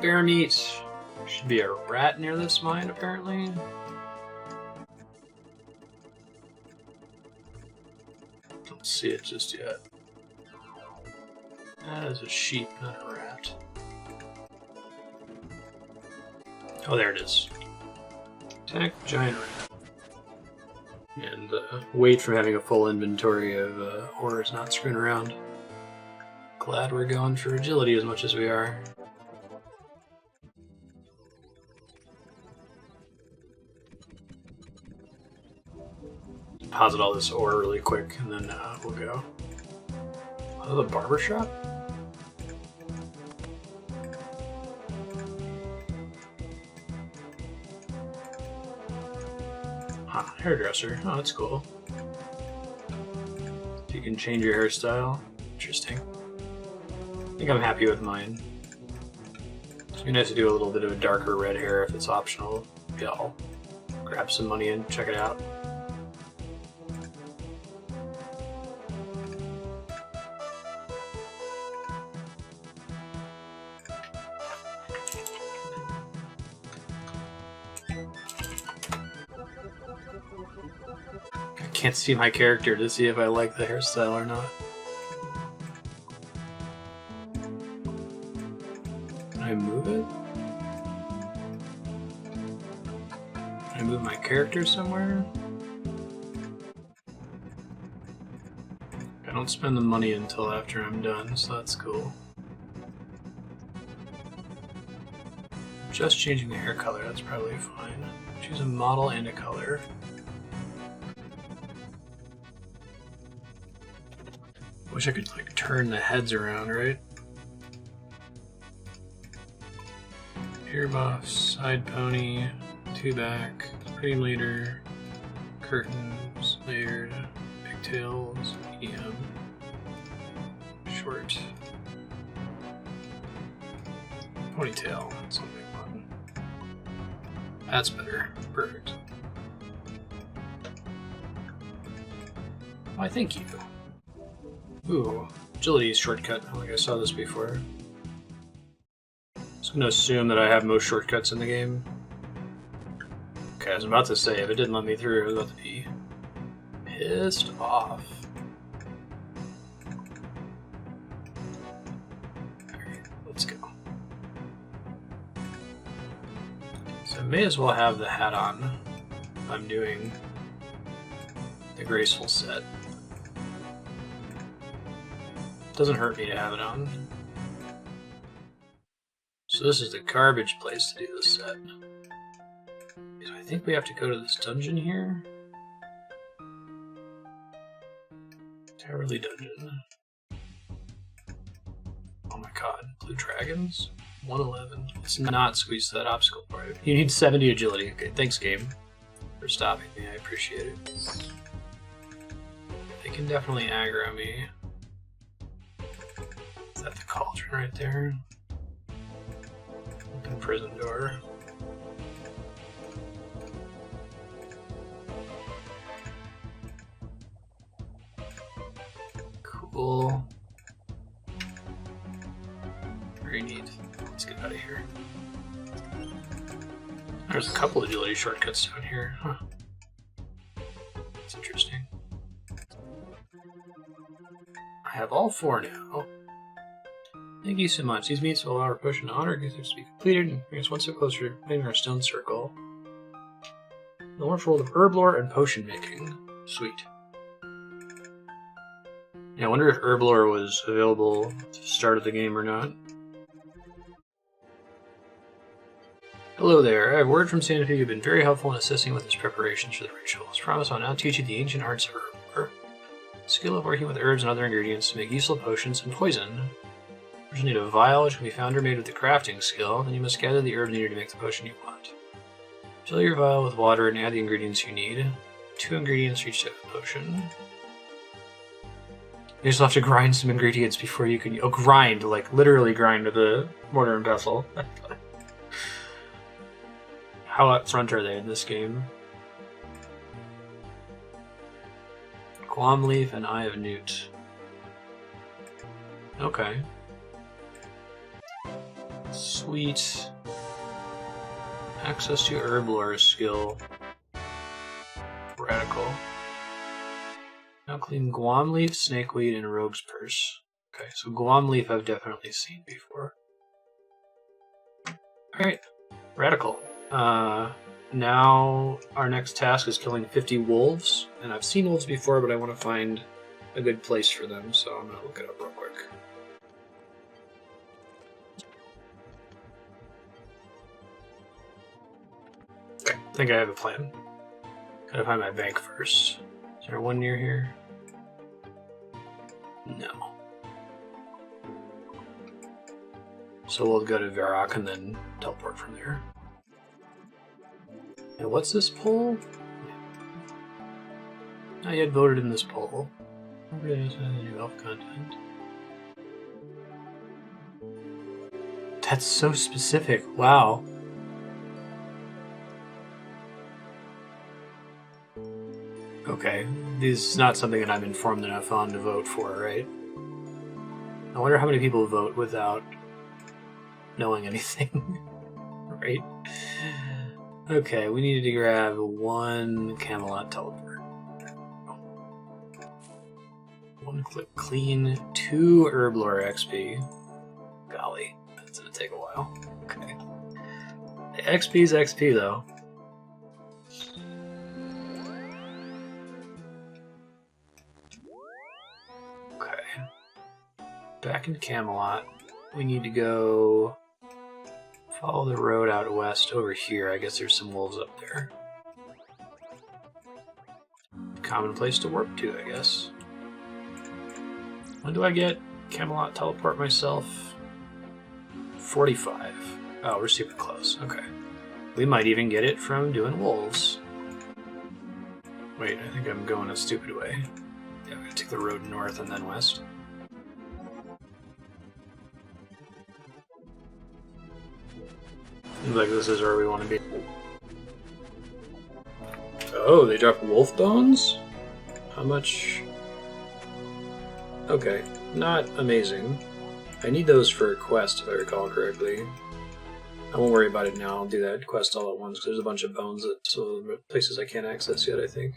Bear meat. Should be a rat near this mine, apparently. Don't see it just yet. That is a sheep, not a rat. Oh, there it is. Attack giant rat. And wait from having a full inventory of ores not screwing around. Glad we're going for agility as much as we are. Deposit all this ore really quick and then we'll go. Oh, the barber shop? Hairdresser. Oh, that's cool. You can change your hairstyle. Interesting. I think I'm happy with mine. It'd be nice to do a little bit of a darker red hair if it's optional. Yeah, I'll grab some money and check it out. Can't see my character to see if I like the hairstyle or not. Can I move it? Can I move my character somewhere? I don't spend the money until after I'm done, so that's cool. Just changing the hair color, that's probably fine. Choose a model and a color. Wish I could like turn the heads around, right? Earmuffs, side pony, 2 back, cream leader, curtains, layered, pigtails, medium, short, ponytail, that's a big one. That's better, perfect. Why, thank you. Ooh, agility shortcut. I think I saw this before. Just gonna assume that I have most shortcuts in the game. Okay, I was about to say, if it didn't let me through, I was about to be pissed off. may as well have the hat on if I'm doing the graceful set. Doesn't hurt me to have it on. So this is the garbage place to do this set. So I think we have to go to this dungeon here. Towerly dungeon. Oh my god, blue dragons? 111. Let's not squeeze that obstacle part. You need 70 agility. Okay, thanks game for stopping me. I appreciate it. They can definitely aggro me. Is that the cauldron right there? Open prison door. Cool. Very neat. Let's get out of here. There's a couple agility shortcuts down here. Huh. That's interesting. I have all 4 now. Thank you so much. These meets will allow our push and honor to be completed and bring us one step closer to completing our stone circle. The wonderful world of herb lore and potion making. Sweet. Yeah, I wonder if herb lore was available at the start of the game or not. Hello there. I have word from Santa Fe. You've been very helpful in assisting with his preparations for the rituals. Promise I'll now teach you the ancient arts of herb lore. The skill of working with herbs and other ingredients to make useful potions and poison. First, you need a vial, which can be found or made with the crafting skill. Then you must gather the herbs needed to make the potion you want. Fill your vial with water and add the ingredients you need. 2 ingredients for each type of potion. You just have to grind some ingredients before you can... Oh, grind! Like, literally grind with a mortar and pestle. How upfront are they in this game? Guam Leaf and Eye of Newt. Okay. Sweet. Access to herb lore skill. Radical. Now clean Guam Leaf, Snakeweed, and Rogue's Purse. Okay, so Guam Leaf I've definitely seen before. Alright. Radical. Now our next task is killing 50 wolves. And I've seen wolves before, but I want to find a good place for them, so I'm going to look it up real quick. Okay, I think I have a plan. Gotta find my bank first. Is there one near here? No. So we'll go to Varrock and then teleport from there. And what's this poll? I had voted in this poll. Nobody has any new elf content. That's so specific. Wow. Okay, this is not something that I'm informed enough on to vote for, right? I wonder how many people vote without knowing anything, right? Okay, we needed to grab 1 Camelot teleport. 1 click clean, 2 herb lore XP. Golly, that's gonna take a while. Okay. XP's XP though. Back in Camelot, we need to go follow the road out west over here. I guess there's some wolves up there. Common place to warp to, I guess. When do I get Camelot teleport myself? 45. Oh, we're super close. Okay. We might even get it from doing wolves. Wait, I think I'm going a stupid way. Yeah, I'm gonna take the road north and then west. Seems like this is where we want to be. Oh, they dropped wolf bones? How much? Okay, not amazing. I need those for a quest, if I recall correctly. I won't worry about it now. I'll do that quest all at once, because there's a bunch of bones at some of the places I can't access yet, I think.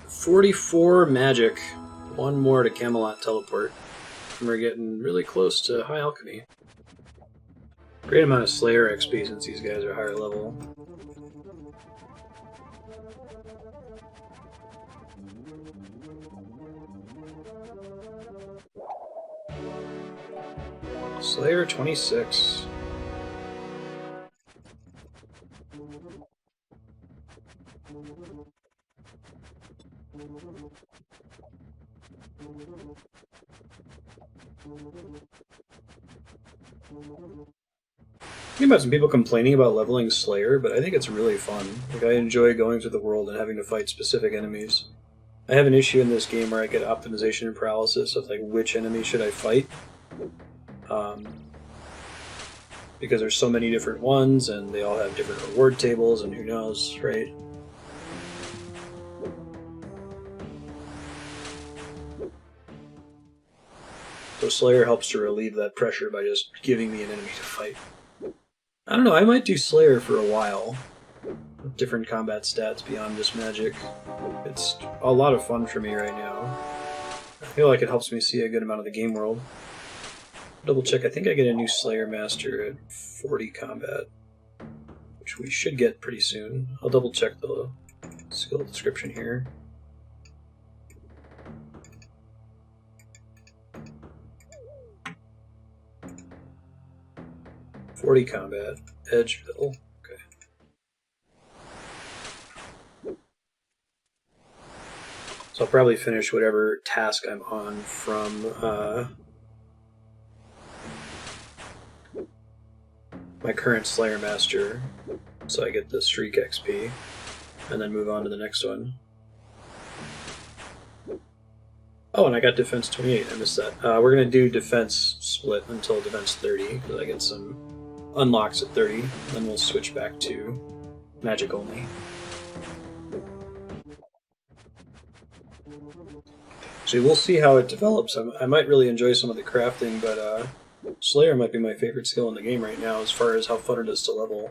$44 magic. One more to Camelot teleport. And we're getting really close to high alchemy. Great amount of Slayer XP since these guys are higher level. Slayer 26. I think about some people complaining about leveling Slayer, but I think it's really fun. Like, I enjoy going through the world and having to fight specific enemies. I have an issue in this game where I get optimization and paralysis of like which enemy should I fight. Because there's so many different ones and they all have different reward tables and who knows, right? So Slayer helps to relieve that pressure by just giving me an enemy to fight. I don't know, I might do Slayer for a while. Different combat stats beyond just magic. It's a lot of fun for me right now. I feel like it helps me see a good amount of the game world. Double check, I think I get a new Slayer Master at 40 combat, which we should get pretty soon. I'll double check the skill description here. .40 combat, Edgeville. Okay. So I'll probably finish whatever task I'm on from my current Slayer Master, so I get the Streak XP, and then move on to the next one. Oh, and I got Defense 28, I missed that. We're going to do Defense split until Defense 30, because I get some unlocks at 30, and then we'll switch back to Magic only. So we'll see how it develops. I might really enjoy some of the crafting, but Slayer might be my favorite skill in the game right now as far as how fun it is to level.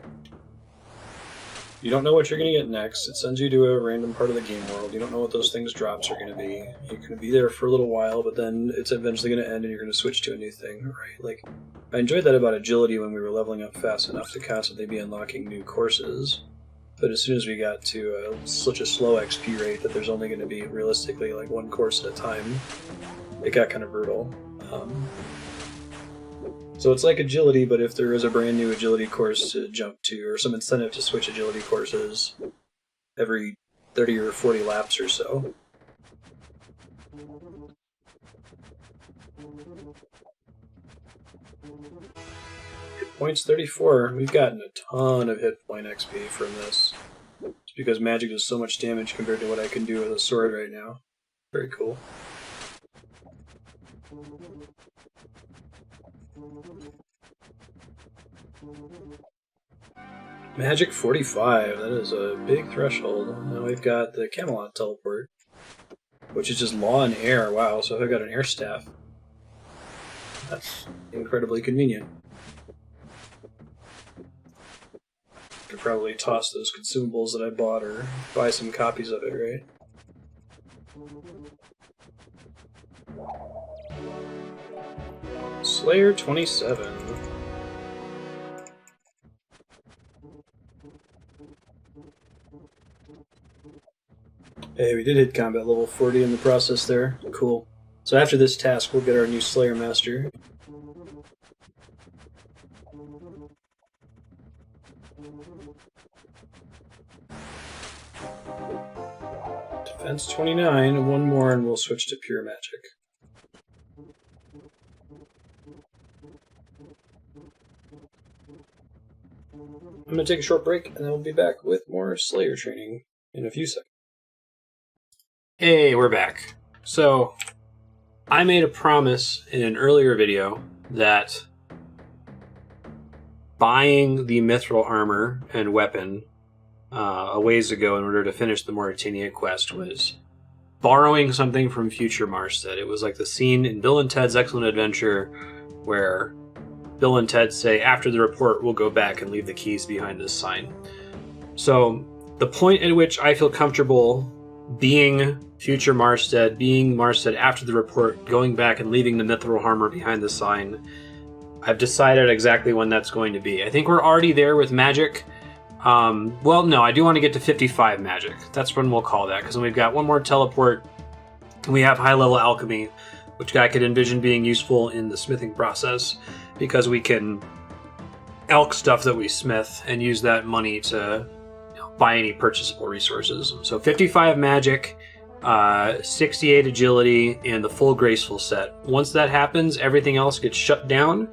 You don't know what you're going to get next. It sends you to a random part of the game world. You don't know what those things drops are going to be. You're going to be there for a little while, but then it's eventually going to end and you're going to switch to a new thing, right? Like, I enjoyed that about agility when we were leveling up fast enough to constantly be unlocking new courses. But as soon as we got to such a slow XP rate that there's only going to be realistically like one course at a time, it got kind of brutal. So it's like agility, but if there is a brand new agility course to jump to, or some incentive to switch agility courses every 30 or 40 laps or so. Hit points 34. We've gotten a ton of hit point XP from this. It's because magic does so much damage compared to what I can do with a sword right now. Very cool. Magic 45, that is a big threshold. Now we've got the Camelot teleport, which is just law and air. Wow, so I've got an air staff. That's incredibly convenient. Could probably toss those consumables that I bought or buy some copies of it, right? Slayer 27. Hey, we did hit combat level 40 in the process there. Cool. So after this task, we'll get our new Slayer Master. Defense 29, one more and we'll switch to pure magic. I'm going to take a short break and then we'll be back with more Slayer training in a few seconds. Hey, we're back. So, I made a promise in an earlier video that buying the mithril armor and weapon a ways ago in order to finish the Mauritania quest was borrowing something from future Marstead. It was like the scene in Bill and Ted's Excellent Adventure where Bill and Ted say, after the report, we'll go back and leave the keys behind this sign. So, the point at which I feel comfortable being future Marstead, being Marstead after the report, going back and leaving the mithril armor behind the sign. I've decided exactly when that's going to be. I think we're already there with magic. Well, no, I do want to get to 55 magic. That's when we'll call that, because then we've got one more teleport. We have high-level alchemy, which I could envision being useful in the smithing process, because we can alch stuff that we smith and use that money to buy any purchasable resources. So 55 magic, 68 agility, and the full graceful set. Once that happens, everything else gets shut down,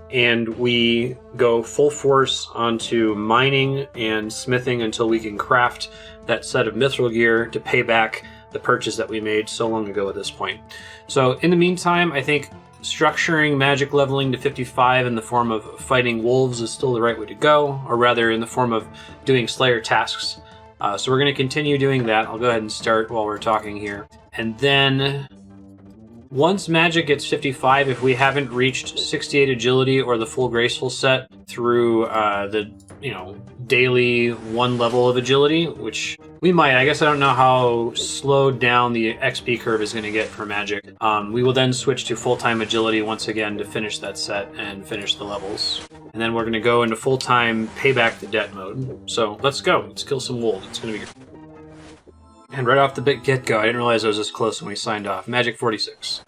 and we go full force onto mining and smithing until we can craft that set of mithril gear to pay back the purchase that we made so long ago at this point. So in the meantime, I think structuring magic leveling to 55 in the form of fighting wolves is still the right way to go, or rather in the form of doing Slayer tasks. So we're going to continue doing that. I'll go ahead and start while we're talking here. And then once magic gets 55, if we haven't reached 68 agility or the full graceful set through the daily one level of agility, which we might. I guess I don't know how slowed down the XP curve is going to get for magic. We will then switch to full-time agility once again to finish that set and finish the levels. And then we're going to go into full-time payback the debt mode. So let's go. Let's kill some wolves. It's going to be good. And right off the get-go, I didn't realize I was this close when we signed off. Magic 46.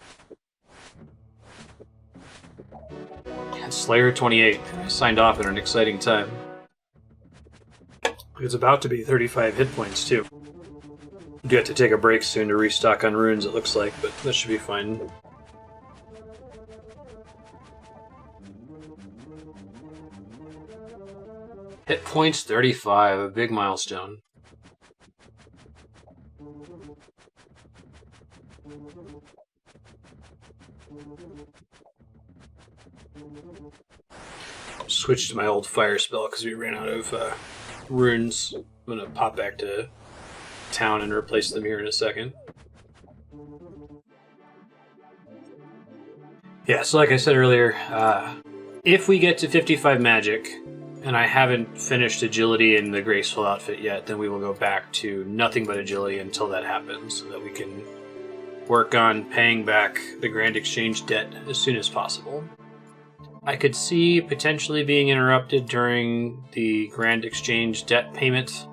And Slayer 28. I signed off at an exciting time. It's about to be 35 hit points, too. I do have to take a break soon to restock on runes, it looks like, but that should be fine. Hit points 35, a big milestone. Switch to my old fire spell because we ran out of runes. I'm going to pop back to town and replace them here in a second. Yeah, so like I said earlier, if we get to 55 magic, and I haven't finished agility in the graceful outfit yet, then we will go back to nothing but agility until that happens, so that we can work on paying back the Grand Exchange debt as soon as possible. I could see potentially being interrupted during the Grand Exchange debt payment.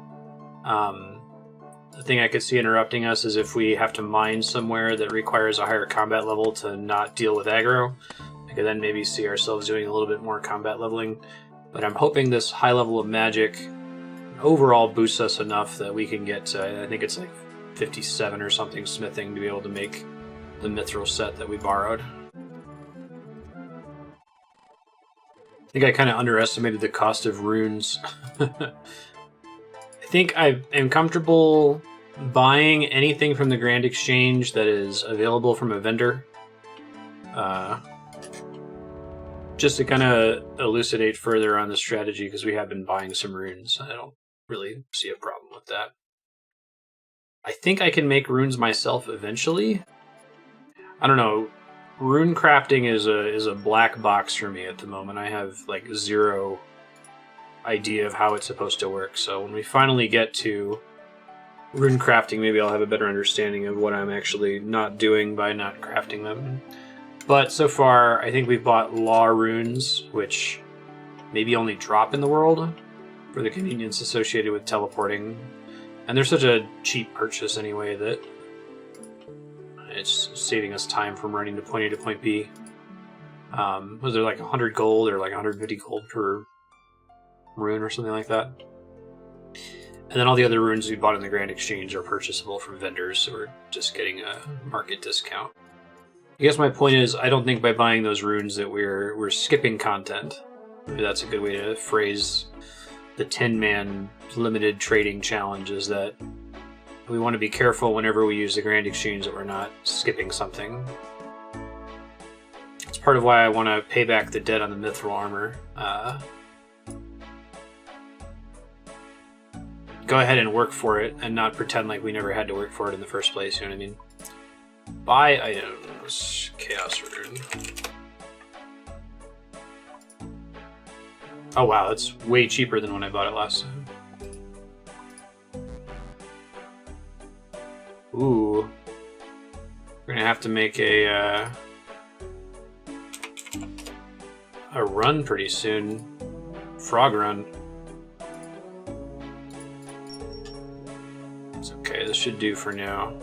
The thing I could see interrupting us is if we have to mine somewhere that requires a higher combat level to not deal with aggro. I could then maybe see ourselves doing a little bit more combat leveling. But I'm hoping this high level of magic overall boosts us enough that we can get to, I think it's like 57 or something smithing to be able to make the mithril set that we borrowed. I think I kind of underestimated the cost of runes. I think I am comfortable buying anything from the Grand Exchange that is available from a vendor. Just to kind of elucidate further on the strategy, because we have been buying some runes. I don't really see a problem with that. I think I can make runes myself eventually. I don't know. Rune crafting is a black box for me at the moment. I have like zero idea of how it's supposed to work. So when we finally get to rune crafting, maybe I'll have a better understanding of what I'm actually not doing by not crafting them. But so far, I think we've bought law runes, which maybe only drop in the world for the convenience associated with teleporting. And they're such a cheap purchase anyway that it's saving us time from running to point A to point B. Was there like 100 gold or like 150 gold per rune or something like that? And then all the other runes we bought in the Grand Exchange are purchasable from vendors, so we're just getting a market discount. I guess my point is, I don't think by buying those runes that we're skipping content. Maybe that's a good way to phrase the 10-man limited trading challenge, is that we want to be careful whenever we use the Grand Exchange that we're not skipping something. It's part of why I want to pay back the debt on the mithril armor. Go ahead and work for it and not pretend like we never had to work for it in the first place, you know what I mean? Buy items. Chaos rune. Oh wow, that's way cheaper than when I bought it last time. Ooh. We're gonna have to make a run pretty soon. Frog run. It's okay, this should do for now.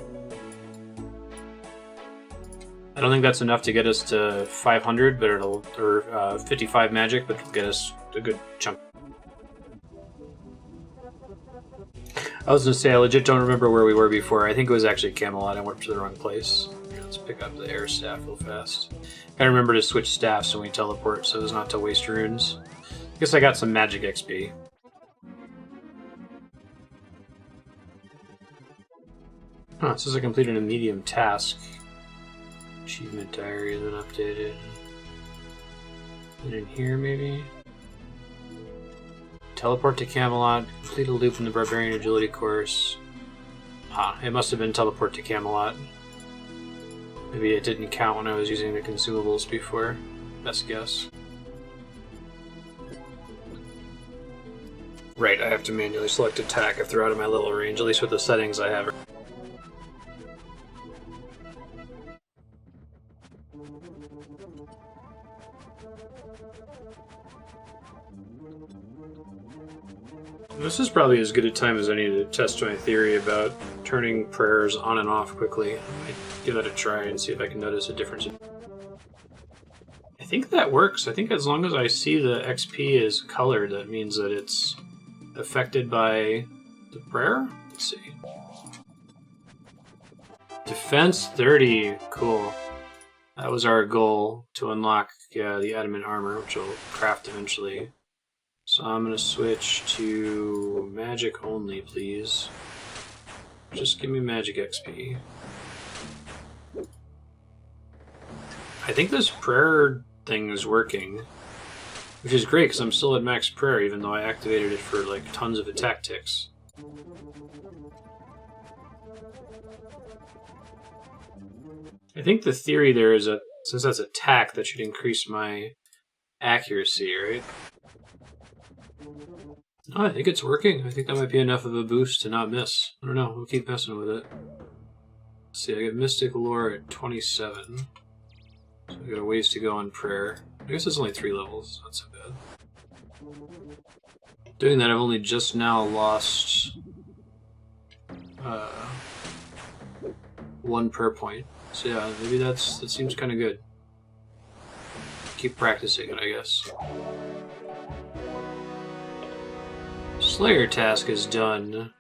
I don't think that's enough to get us to 500, but or 55 magic, but it'll get us a good chunk. I was gonna say, I legit don't remember where we were before. I think it was actually Camelot. I went to the wrong place. Let's pick up the air staff real fast. Gotta remember to switch staffs when we teleport so as not to waste runes. I guess I got some magic XP. Huh, it says I completed a medium task. Achievement diary has been updated. And in here, maybe? Teleport to Camelot, complete a loop in the Barbarian Agility course. It must have been teleport to Camelot. Maybe it didn't count when I was using the consumables before. Best guess. Right, I have to manually select attack if they're out of my level range, at least with the settings I have. This is probably as good a time as any to test my theory about turning prayers on and off quickly. I might give that a try and see if I can notice a difference. I think that works. I think as long as I see the XP is colored, that means that it's affected by the prayer? Let's see. Defense 30. Cool. That was our goal, to unlock the adamant armor, which will craft eventually. So I'm going to switch to magic only, please. Just give me magic XP. I think this prayer thing is working, which is great because I'm still at max prayer even though I activated it for like tons of attack ticks. I think the theory there is that since that's attack, that should increase my accuracy, right? Oh, I think it's working. I think that might be enough of a boost to not miss. I don't know. We'll keep messing with it. Let's see, I get Mystic Lore at 27. So I got a ways to go on prayer. I guess it's only 3 levels. Not so bad. Doing that, I've only just now lost 1 prayer point. So yeah, maybe that seems kind of good. Keep practicing it, I guess. Slayer task is done.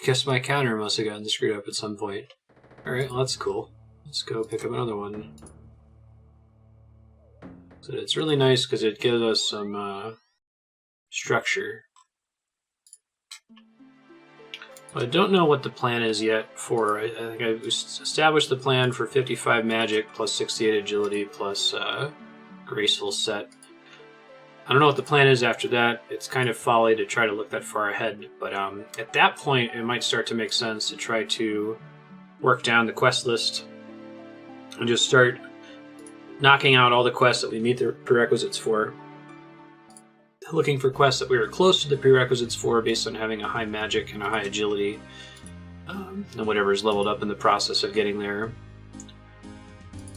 I guess my counter must have gotten screwed up at some point. Alright, well that's cool. Let's go pick up another one. So it's really nice because it gives us some structure. I don't know what the plan is yet for. I think I established the plan for 55 magic plus 68 agility plus graceful set. I don't know what the plan is after that. It's kind of folly to try to look that far ahead, but at that point it might start to make sense to try to work down the quest list and just start knocking out all the quests that we meet the prerequisites for. Looking for quests that we were close to the prerequisites for based on having a high magic and a high agility, and whatever is leveled up in the process of getting there.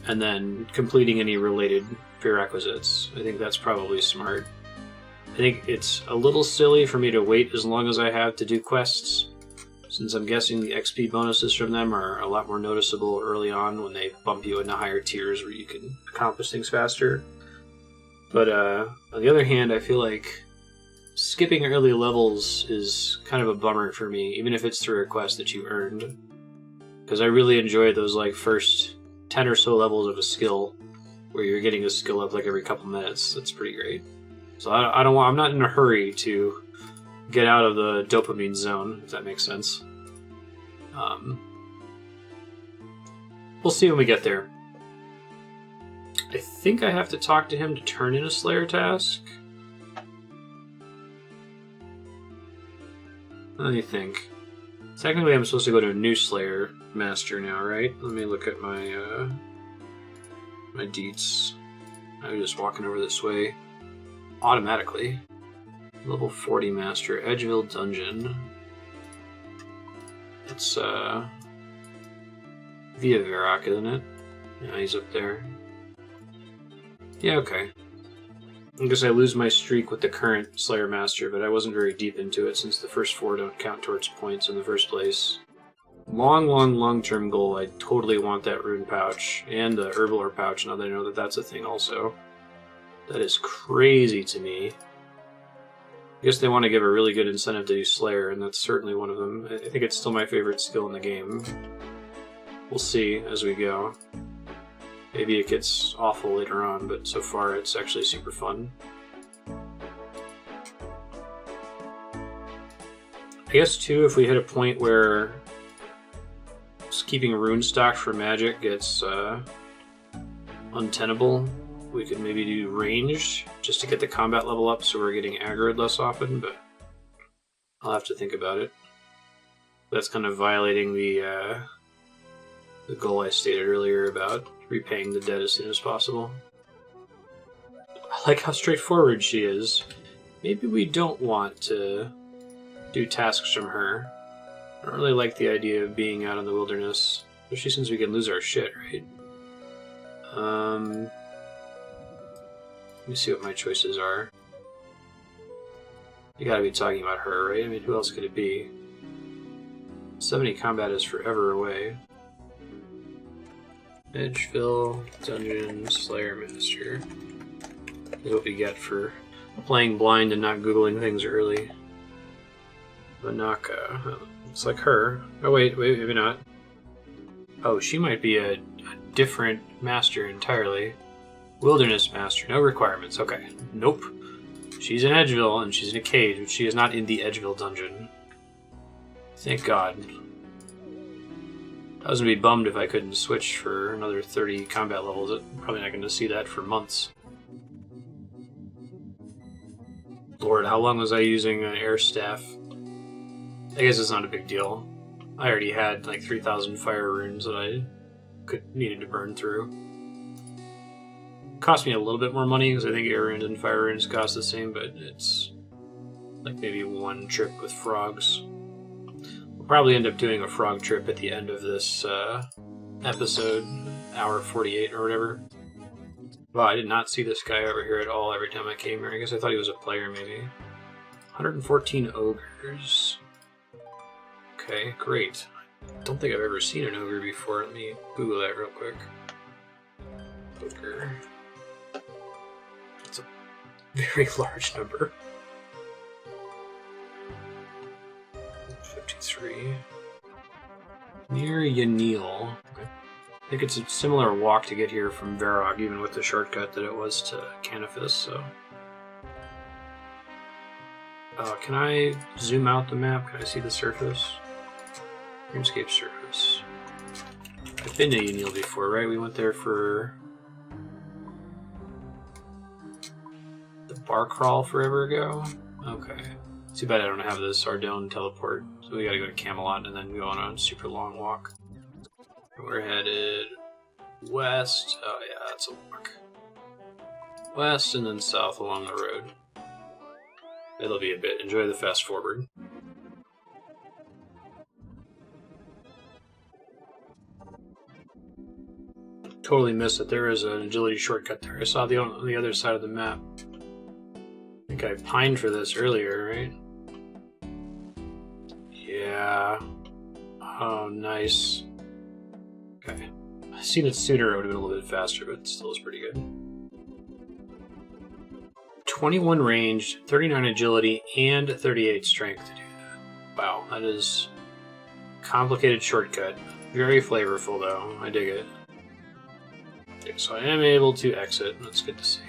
And then completing any related prerequisites. I think that's probably smart. I think it's a little silly for me to wait as long as I have to do quests, since I'm guessing the XP bonuses from them are a lot more noticeable early on when they bump you into higher tiers where you can accomplish things faster. But on the other hand, I feel like skipping early levels is kind of a bummer for me, even if it's through a quest that you earned. Because I really enjoy those like first 10 or so levels of a skill where you're getting a skill up like every couple minutes. That's pretty great. So I'm not in a hurry to get out of the dopamine zone, if that makes sense. We'll see when we get there. I think I have to talk to him to turn in a Slayer task. Let me think. Technically, I'm supposed to go to a new Slayer master now, right? Let me look at my my deets. I'm just walking over this way automatically. Level 40 master, Edgeville Dungeon. It's via Varrock, isn't it? Yeah, he's up there. Yeah, okay. I guess I lose my streak with the current Slayer Master, but I wasn't very deep into it since the first 4 don't count towards points in the first place. Long-term goal, I totally want that rune pouch and the herblore pouch now that I know that that's a thing also. That is crazy to me. I guess they want to give a really good incentive to do Slayer, and that's certainly one of them. I think it's still my favorite skill in the game. We'll see as we go. Maybe it gets awful later on, but so far it's actually super fun. I guess, too, if we hit a point where keeping rune stock for magic gets untenable, we could maybe do ranged, just to get the combat level up so we're getting aggroed less often, but I'll have to think about it. That's kind of violating the goal I stated earlier about repaying the debt as soon as possible. I like how straightforward she is. Maybe we don't want to do tasks from her. I don't really like the idea of being out in the wilderness, especially since we can lose our shit, right? Let me see what my choices are. You gotta be talking about her, right? I mean, who else could it be? 70 combat is forever away. Edgeville, Dungeon, Slayer Master. Is what we get for playing blind and not Googling things early. Manaka. Looks like her. Oh, wait, maybe not. Oh, she might be a different master entirely. Wilderness Master, no requirements. Okay. Nope. She's in Edgeville, and she's in a cage, but she is not in the Edgeville dungeon. Thank God. I was going to be bummed if I couldn't switch for another 30 combat levels. I'm probably not going to see that for months. Lord, how long was I using an air staff? I guess it's not a big deal. I already had like 3,000 fire runes that I needed to burn through. Cost me a little bit more money because I think air runes and fire runes cost the same, but it's like maybe one trip with frogs. We'll probably end up doing a frog trip at the end of this episode, hour 48 or whatever. Wow, I did not see this guy over here at all every time I came here. I guess I thought he was a player, maybe. 114 ogres. Okay, great. I don't think I've ever seen an ogre before. Let me Google that real quick. Ogre. It's a very large number. 53. Near Yanil. Okay. I think it's a similar walk to get here from Varrock, even with the shortcut that it was to Canifis, so... can I zoom out the map? Can I see the surface? RuneScape surface. I've been to Yanil before, right? We went there for... the bar crawl forever ago? Okay. Too bad I don't have this Ardell teleport, so we gotta go to Camelot and then go on a super long walk. We're headed west. Oh yeah, that's a walk. West and then south along the road. It'll be a bit. Enjoy the fast forward. Totally missed that there is an agility shortcut there. I saw the on the other side of the map. I think I pined for this earlier, right? Yeah. Oh, nice. Okay. I've seen it sooner, it would have been a little bit faster, but still is pretty good. 21 range, 39 agility, and 38 strength to do that. Wow, that is a complicated shortcut. Very flavorful, though. I dig it. Okay, so I am able to exit. That's good to see.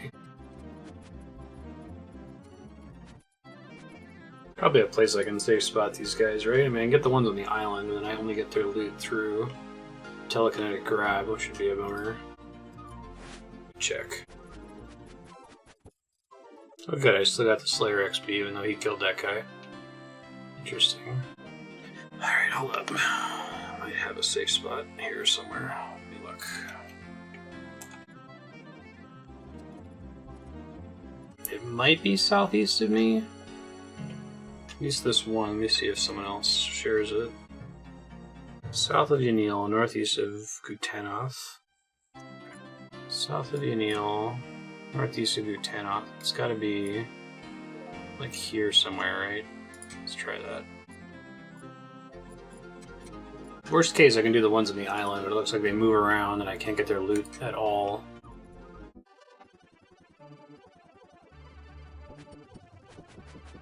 Probably a place I can safe spot these guys, right? I mean, I can get the ones on the island, and then I only get their loot through telekinetic grab, which would be a bummer. Check. Oh good, I still got the Slayer XP even though he killed that guy. Interesting. Alright, hold up. I might have a safe spot here somewhere. Let me look. It might be southeast of me. At least this one. Let me see if someone else shares it. South of Yanil, northeast of Gutanoth. South of Yanil, northeast of Gutanoth. It's gotta be like here somewhere, right? Let's try that. Worst case, I can do the ones on the island, but it looks like they move around and I can't get their loot at all.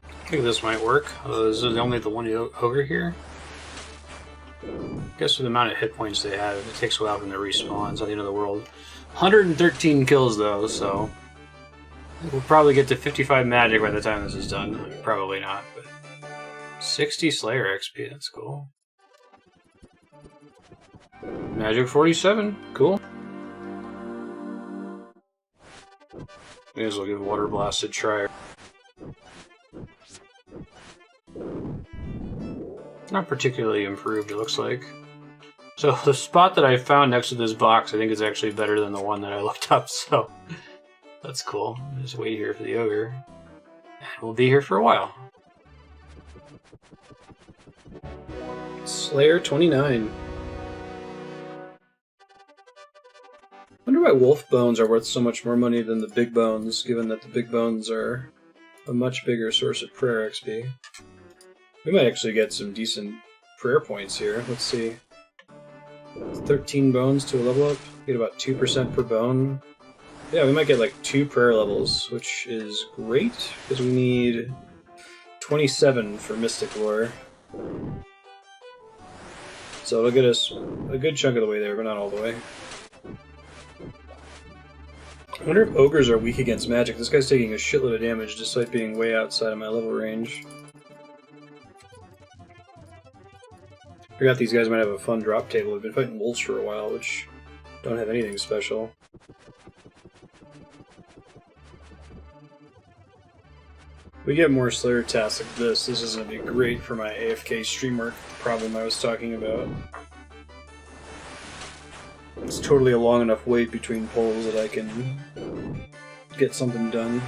I think this might work. Is it only the one ogre here? I guess with the amount of hit points they have, it takes a while for them to respawn. It's on the end of the world. 113 kills though, so we'll probably get to 55 magic by the time this is done. Probably not, but 60 Slayer XP, that's cool. Magic 47, cool. May as well give Water Blast a try. Not particularly improved, it looks like. So the spot that I found next to this box I think is actually better than the one that I looked up, so that's cool. Just wait here for the ogre. And we'll be here for a while. Slayer 29. I wonder why wolf bones are worth so much more money than the big bones, given that the big bones are a much bigger source of prayer XP. We might actually get some decent prayer points here. Let's see. 13 bones to a level up. Get about 2% per bone. Yeah, we might get like 2 prayer levels, which is great, because we need 27 for Mystic Lore. So it'll get us a good chunk of the way there, but not all the way. I wonder if ogres are weak against magic. This guy's taking a shitload of damage despite being way outside of my level range. I forgot these guys might have a fun drop table. We've been fighting wolves for a while, which don't have anything special. We get more Slayer tasks like this. This is going to be great for my AFK stream work problem I was talking about. It's totally a long enough wait between polls that I can get something done.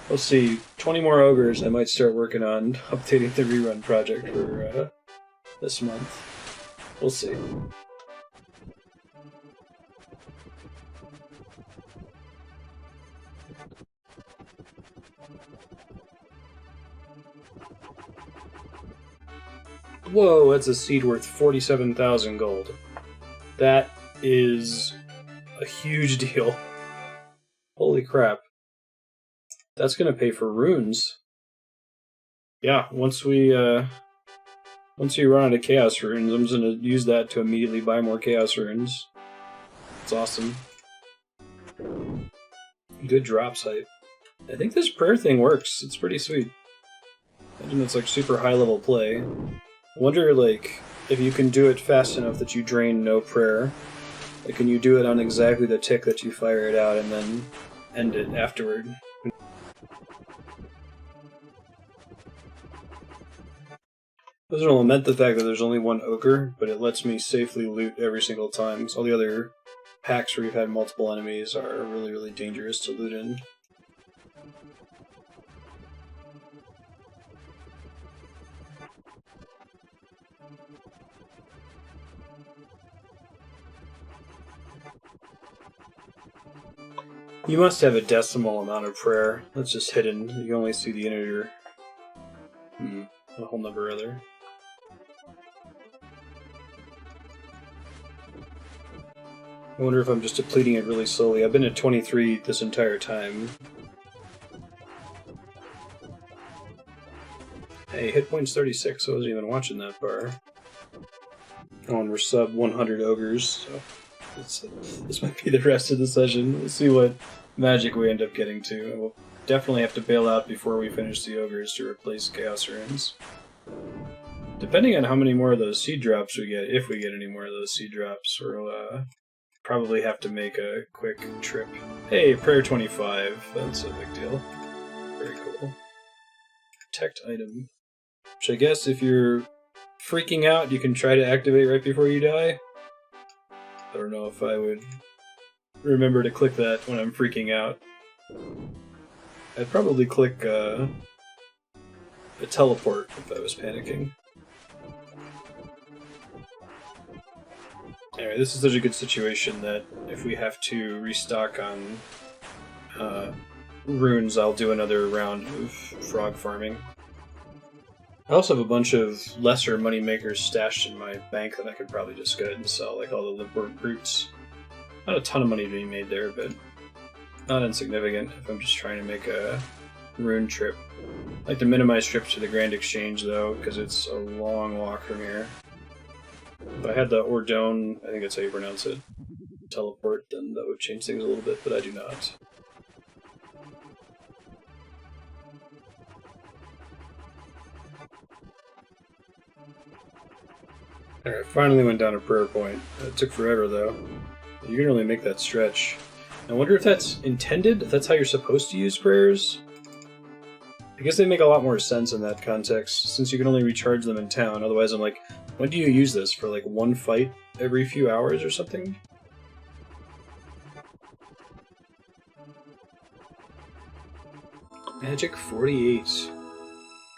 Let's see, 20 more ogres. I might start working on updating the rerun project for this month. We'll see. Whoa, that's a seed worth 47,000 gold. That is a huge deal. Holy crap. That's gonna pay for runes. Yeah, once we run out of chaos runes, I'm just gonna use that to immediately buy more chaos runes. It's awesome. Good drop site. I think this prayer thing works. It's pretty sweet. Imagine it's like super high level play. I wonder, like, if you can do it fast enough that you drain no prayer. Like, can you do it on exactly the tick that you fire it out and then end it afterward? Doesn't lament the fact that there's only one ogre, but it lets me safely loot every single time, because all the other packs where you've had multiple enemies are really, really dangerous to loot in. You must have a decimal amount of prayer. That's just hidden. You can only see the integer. A whole number rather. I wonder if I'm just depleting it really slowly. I've been at 23 this entire time. Hey, hit points 36. I wasn't even watching that bar. Oh, and we're sub 100 ogres, so this might be the rest of the session. We'll see what magic we end up getting to. We'll definitely have to bail out before we finish the ogres to replace chaos runes. Depending on how many more of those seed drops we get, if we get any more of those seed drops, we'll probably have to make a quick trip. Hey, prayer 25. That's a big deal. Very cool. Protect item. Which I guess if you're freaking out, you can try to activate right before you die. I don't know if I would remember to click that when I'm freaking out. I'd probably click a teleport if I was panicking. Anyway, this is such a good situation that if we have to restock on runes, I'll do another round of frog farming. I also have a bunch of lesser money makers stashed in my bank that I could probably just go ahead and sell, like all the limpworm fruits. Not a ton of money to be made there, but not insignificant if I'm just trying to make a rune trip. I like to minimize trips to the Grand Exchange, though, because it's a long walk from here. If I had the Ordone, I think that's how you pronounce it, teleport, then that would change things a little bit, but I do not. Alright, finally went down a prayer point. It took forever, though. You can only make that stretch. I wonder if that's intended? If that's how you're supposed to use prayers? I guess they make a lot more sense in that context, since you can only recharge them in town. Otherwise, I'm like, when do you use this? For like one fight every few hours or something? Magic 48.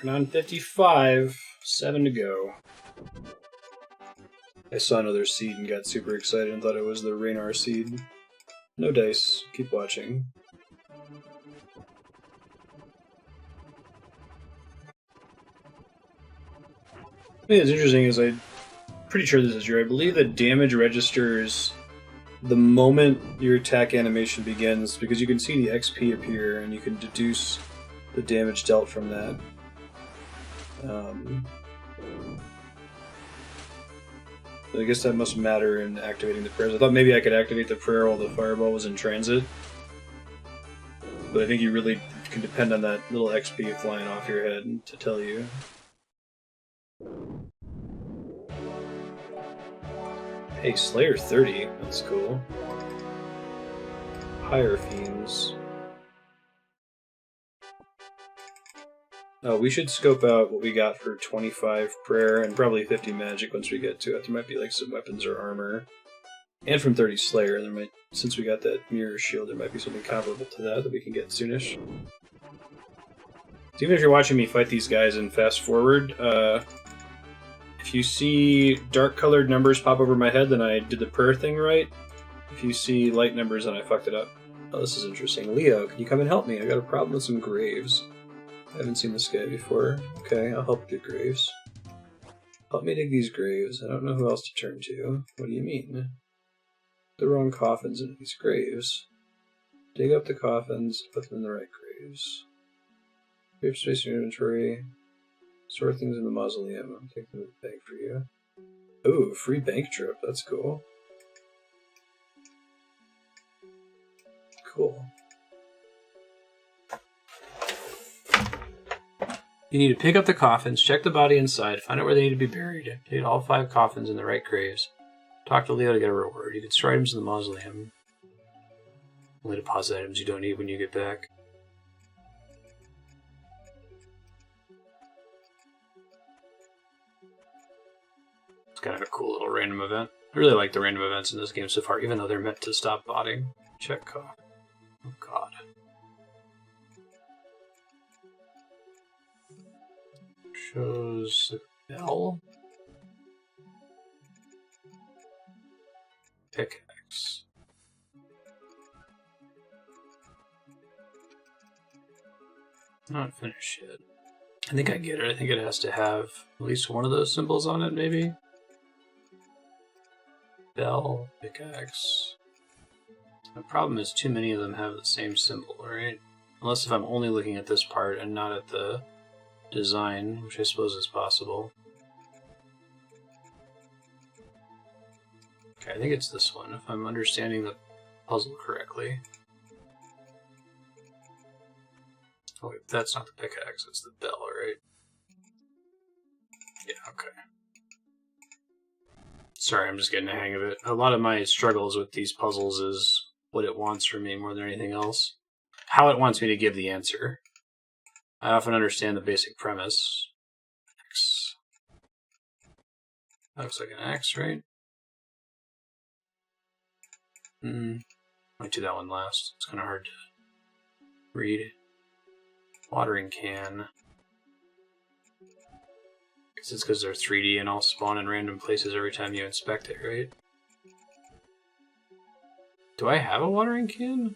We're on 55. 7 to go. I saw another seed and got super excited and thought it was the Raynar seed. No dice. Keep watching. I think what's interesting is I'm pretty sure this is true. I believe that damage registers the moment your attack animation begins, because you can see the XP appear and you can deduce the damage dealt from that. I guess that must matter in activating the prayers. I thought maybe I could activate the prayer while the fireball was in transit. But I think you really can depend on that little XP flying off your head to tell you. Hey, Slayer 30. That's cool. Higher Fiends. Oh, we should scope out what we got for 25 prayer and probably 50 magic once we get to it. There might be like some weapons or armor. And from 30 Slayer, there might, since we got that mirror shield, there might be something comparable to that we can get soonish. So even if you're watching me fight these guys and fast forward, if you see dark colored numbers pop over my head, then I did the prayer thing right. If you see light numbers, then I fucked it up. Oh, this is interesting. Leo, can you come and help me? I got a problem with some graves. I haven't seen this guy before. Okay, I'll help dig graves. Help me dig these graves. I don't know who else to turn to. What do you mean? The wrong coffins in these graves. Dig up the coffins, put them in the right graves. Grave space in your inventory. Store things in the mausoleum. I'm taking the bank for you. Ooh, free bank trip. That's cool. Cool. You need to pick up the coffins, check the body inside, find out where they need to be buried, dig all 5 coffins in the right graves. Talk to Leo to get a reward. You can store items in the mausoleum. Only deposit items you don't need when you get back. It's kind of a cool little random event. I really like the random events in this game so far, even though they're meant to stop botting. Check coffin. Oh god. Shows the bell. Pickaxe. Not finished yet. I think I get it. I think it has to have at least one of those symbols on it, maybe. Bell, pickaxe. The problem is too many of them have the same symbol, right? Unless if I'm only looking at this part and not at the design, which I suppose is possible. Okay, I think it's this one, if I'm understanding the puzzle correctly. Oh wait, that's not the pickaxe, it's the bell, right? Yeah, okay. Sorry, I'm just getting the hang of it. A lot of my struggles with these puzzles is what it wants from me more than anything else. How it wants me to give the answer. I often understand the basic premise. X. That looks like an X, right? Might do that one last. It's kind of hard to read. Watering can. Guess it's because they're 3D and all spawn in random places every time you inspect it, right? Do I have a watering can?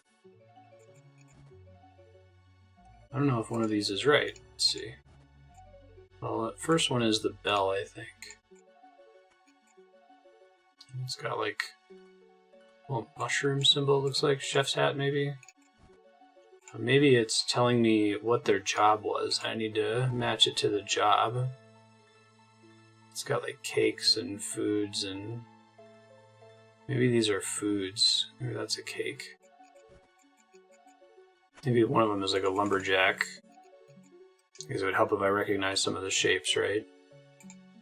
I don't know if one of these is right. Let's see. Well, the first one is the bell, I think. It's got like a little mushroom symbol, looks like. Chef's hat, maybe? Or maybe it's telling me what their job was. I need to match it to the job. It's got like cakes and foods and... Maybe these are foods. Maybe that's a cake. Maybe one of them is like a lumberjack. Because it would help if I recognize some of the shapes, right?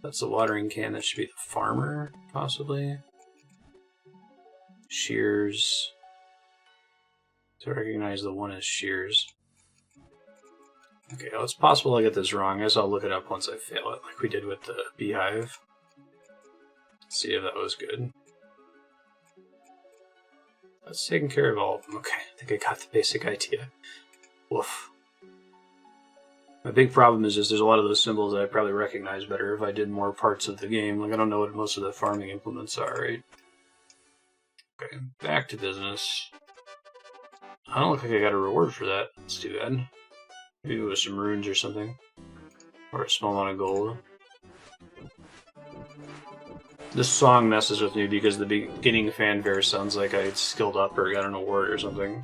That's the watering can. That should be the farmer, possibly. Shears. To recognize the one as shears. Okay, well, it's possible I get this wrong. I guess I'll look it up once I fail it, like we did with the beehive. See if that was good. That's taking care of all of them. Okay, I think I got the basic idea. Woof. My big problem is just there's a lot of those symbols that I probably recognize better if I did more parts of the game. Like, I don't know what most of the farming implements are, right? Okay, back to business. I don't look like I got a reward for that. That's too bad. Maybe it was some runes or something. Or a small amount of gold. This song messes with me because the beginning fanfare sounds like I skilled up or got an award or something.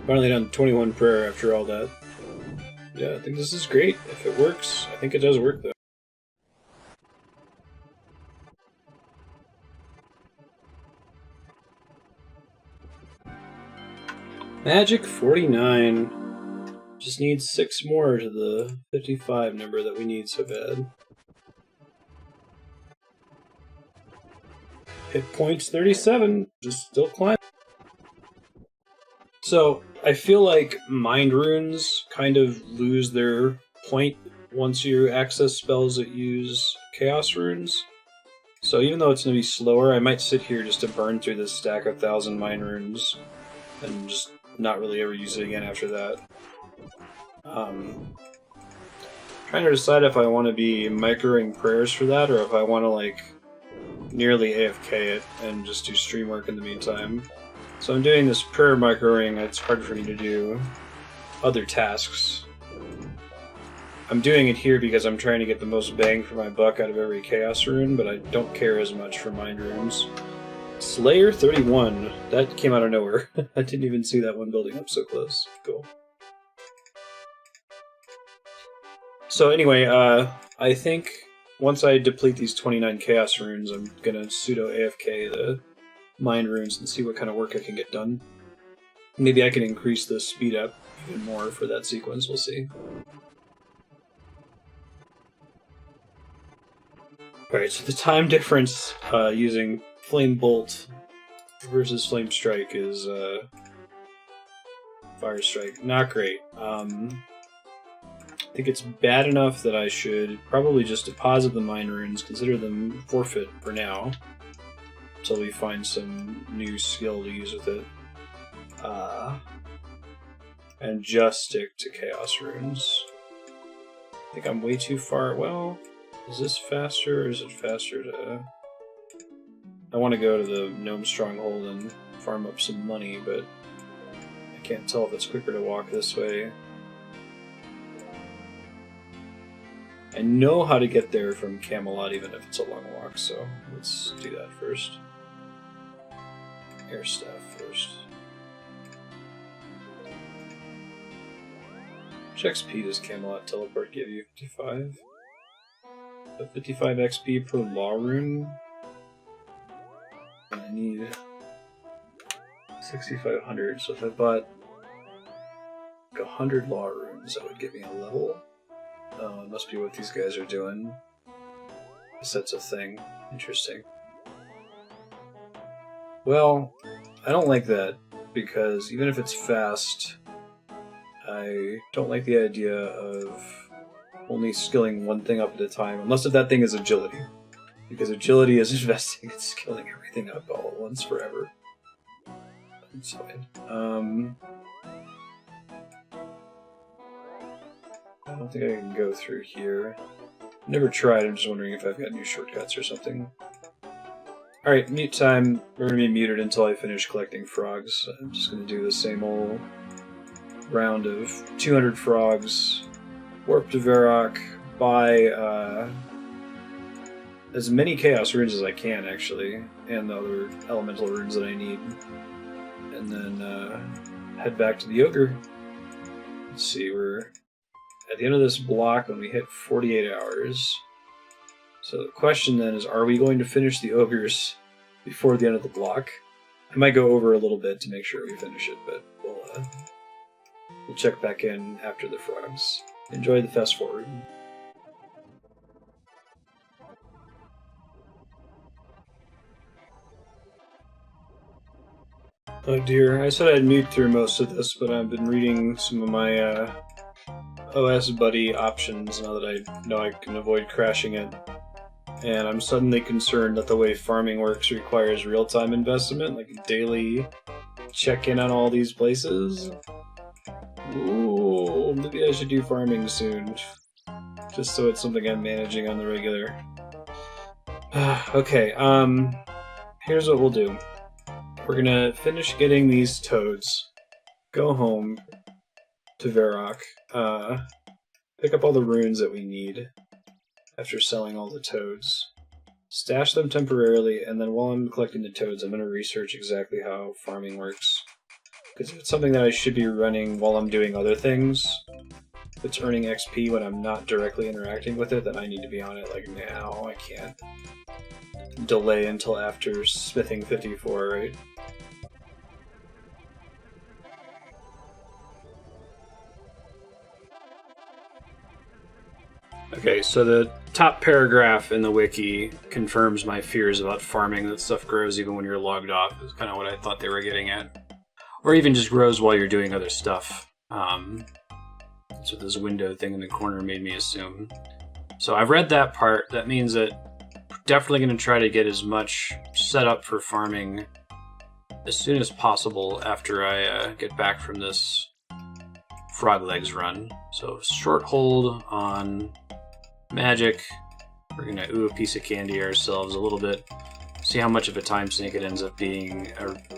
Finally done 21 prayer after all that. Yeah, I think this is great. If it works, I think it does work though. Magic 49. Just needs 6 more to the 55 number that we need so bad. Hit points 37. Just still climbing. So, I feel like mind runes kind of lose their point once you access spells that use chaos runes. So even though it's going to be slower, I might sit here just to burn through this stack of 1,000 mind runes and just not really ever use it again after that. Trying to decide if I want to be microing prayers for that or if I want to like nearly AFK it and just do stream work in the meantime. So I'm doing this prayer microing. It's hard for me to do other tasks. I'm doing it here because I'm trying to get the most bang for my buck out of every chaos rune, but I don't care as much for mind runes. Slayer 31. That came out of nowhere. I didn't even see that one building up so close. Cool. So anyway, I think once I deplete these 29 chaos runes, I'm gonna pseudo AFK the mind runes and see what kind of work I can get done. Maybe I can increase the speed up even more for that sequence, we'll see. Alright, so the time difference using Flame Bolt versus Flame Strike is Fire Strike. Not great. I think it's bad enough that I should probably just deposit the Mind Runes, consider them forfeit for now, until we find some new skill to use with it. And just stick to Chaos Runes. I think I'm way too far. Well, is this faster or is it faster to... I want to go to the Gnome Stronghold and farm up some money, but I can't tell if it's quicker to walk this way. I know how to get there from Camelot, even if it's a long walk, so let's do that first. Air Staff first. Which XP does Camelot Teleport give you? 55? So 55 XP per Law Rune? I need 6,500, so if I bought like 100 Law Runes, that would give me a level. Oh, it must be what these guys are doing. I guess that's a thing. Interesting. Well, I don't like that, because even if it's fast, I don't like the idea of only skilling one thing up at a time, unless if that thing is agility. Because agility is investing in skilling everything up all at once forever. That's fine. I don't think I can go through here. Never tried, I'm just wondering if I've got new shortcuts or something. Alright, mute time. We're going to be muted until I finish collecting frogs. I'm just going to do the same old round of 200 frogs, warp to Varrock, buy as many Chaos Runes as I can, actually, and the other Elemental Runes that I need. And then head back to the Ogre. Let's see, we're at the end of this block when we hit 48 hours. So the question then is, are we going to finish the Ogres before the end of the block? I might go over a little bit to make sure we finish it, but we'll check back in after the frogs. Enjoy the fast forward. Oh dear, I said I'd mute through most of this, but I've been reading some of my OS Buddy options now that I know I can avoid crashing it. And I'm suddenly concerned that the way farming works requires real-time investment, like daily check-in on all these places. Ooh, maybe I should do farming soon, just so it's something I'm managing on the regular. Okay, here's what we'll do. We're gonna finish getting these toads, go home to Varrock, pick up all the runes that we need after selling all the toads, stash them temporarily, and then while I'm collecting the toads, I'm gonna research exactly how farming works. Because if it's something that I should be running while I'm doing other things, if it's earning XP when I'm not directly interacting with it, then I need to be on it like now. I can't delay until after smithing 54, right? Okay, so the top paragraph in the wiki confirms my fears about farming, that stuff grows even when you're logged off. Is kind of what I thought they were getting at. Or even just grows while you're doing other stuff. That's what this window thing in the corner made me assume. So I've read that part. That means that I'm definitely going to try to get as much set up for farming as soon as possible after I get back from this frog legs run. So short hold on magic. We're going to ooh a piece of candy ourselves a little bit. See how much of a time sink it ends up being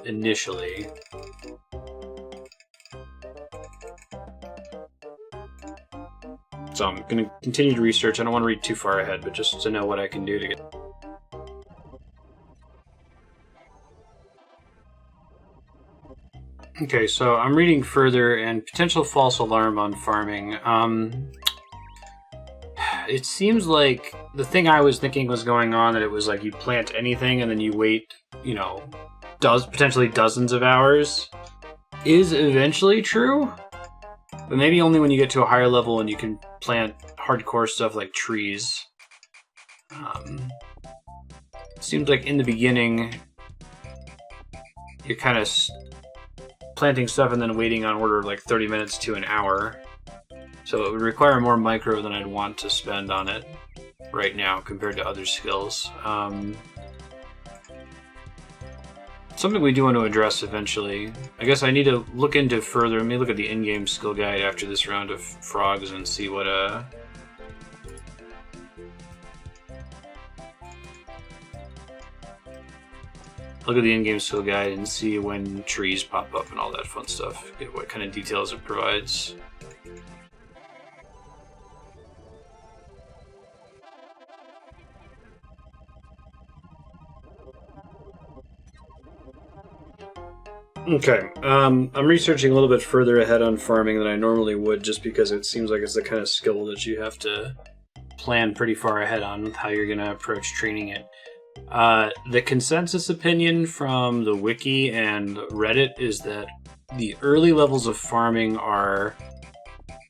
initially. So I'm going to continue to research. I don't want to read too far ahead, but just to know what I can do to get... Okay, so I'm reading further, and potential false alarm on farming. It seems like the thing I was thinking was going on, that it was like you plant anything and then you wait, you know, potentially dozens of hours, is eventually true, but maybe only when you get to a higher level and you can plant hardcore stuff like trees. It seems like in the beginning you're kind of planting stuff and then waiting on order like 30 minutes to an hour. So it would require more micro than I'd want to spend on it right now compared to other skills. Something we do want to address eventually. I guess I need to look into further. Let me look at the in-game skill guide after this round of frogs and see what look at the in-game skill guide and see when trees pop up and all that fun stuff. Get what kind of details it provides. Okay, I'm researching a little bit further ahead on farming than I normally would, just because it seems like it's the kind of skill that you have to plan pretty far ahead on with how you're going to approach training it. The consensus opinion from the wiki and Reddit is that the early levels of farming are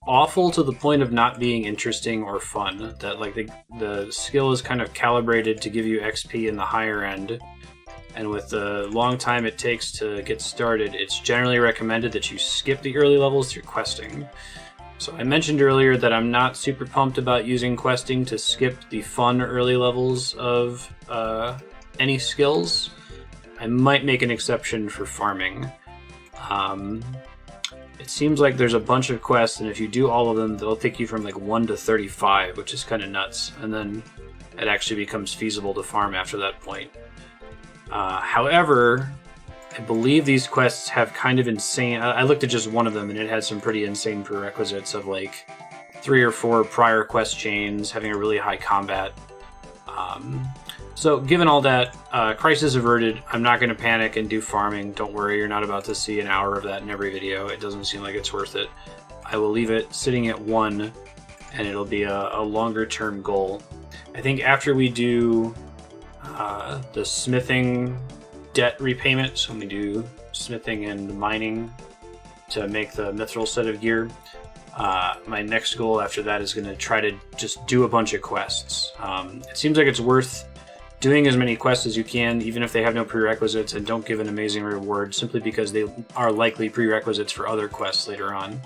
awful to the point of not being interesting or fun. That like the skill is kind of calibrated to give you XP in the higher end. And with the long time it takes to get started, it's generally recommended that you skip the early levels through questing. So I mentioned earlier that I'm not super pumped about using questing to skip the fun early levels of any skills. I might make an exception for farming. it seems like there's a bunch of quests, and if you do all of them, they'll take you from like 1 to 35, which is kind of nuts. And then it actually becomes feasible to farm after that point. However, I believe these quests have kind of insane... I looked at just one of them, and it had some pretty insane prerequisites of like 3 or 4 prior quest chains, having a really high combat. So given all that, crisis averted. I'm not going to panic and do farming. Don't worry, you're not about to see an hour of that in every video. It doesn't seem like it's worth it. I will leave it sitting at 1, and it'll be a longer term goal. I think after we do the smithing debt repayment, so when we do smithing and mining to make the mithril set of gear, my next goal after that is going to try to just do a bunch of quests. It seems like it's worth doing as many quests as you can, even if they have no prerequisites and don't give an amazing reward, simply because they are likely prerequisites for other quests later on.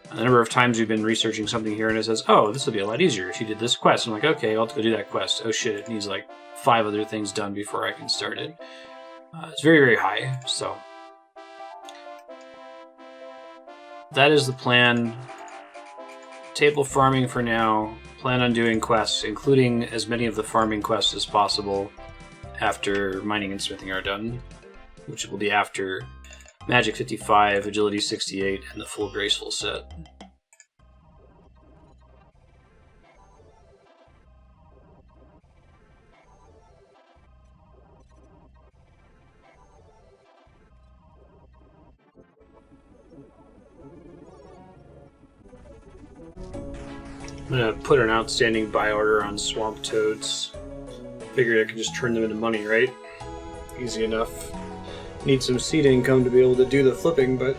A number of times we've been researching something here and it says, oh, this will be a lot easier if you did this quest. I'm like, okay, I'll have to go do that quest. Oh shit, it needs like 5 other things done before I can start it. It's very, very high, so that is the plan. Table farming for now. Plan on doing quests, including as many of the farming quests as possible after mining and smithing are done, which will be after Magic 55, Agility 68, and the full Graceful set. I'm gonna put an outstanding buy order on swamp toads. Figured I could just turn them into money, right? Easy enough. Need some seed income to be able to do the flipping, but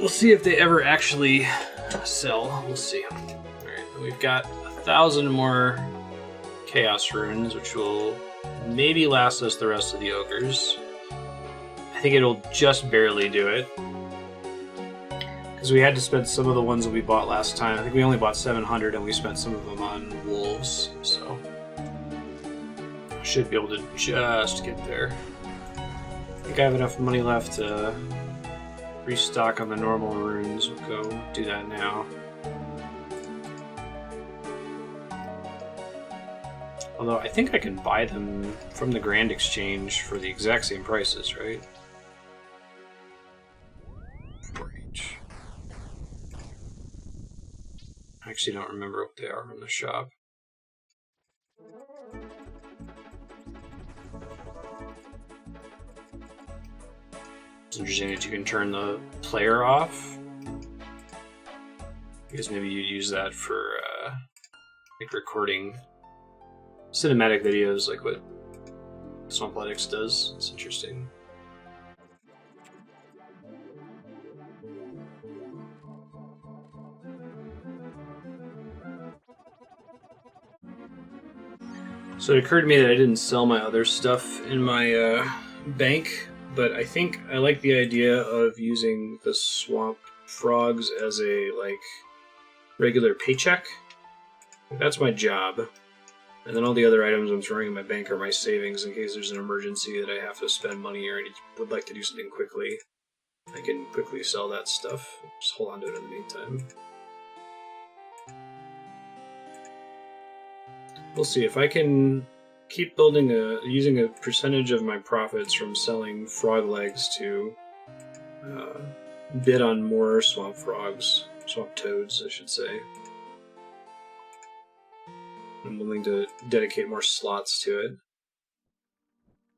we'll see if they ever actually sell. We'll see. Alright, we've got 1,000 more chaos runes, which will maybe last us the rest of the ogres. I think it'll just barely do it, because we had to spend some of the ones that we bought last time. I think we only bought 700 and we spent some of them on wolves, so I should be able to just get there. I think I have enough money left to restock on the normal runes. We'll go do that now. Although I think I can buy them from the Grand Exchange for the exact same prices, right? 4 each. I actually don't remember what they are in the shop. It's interesting that you can turn the player off. Because maybe you use that for like recording cinematic videos, like what Swampletics does. It's interesting. So it occurred to me that I didn't sell my other stuff in my bank, but I think I like the idea of using the swamp frogs as a like regular paycheck. That's my job. And then all the other items I'm throwing in my bank are my savings in case there's an emergency that I have to spend money or I would like to do something quickly. I can quickly sell that stuff. Just hold on to it in the meantime. We'll see if I can keep building using a percentage of my profits from selling frog legs to bid on more swamp frogs, swamp toads, I should say. I'm willing to dedicate more slots to it.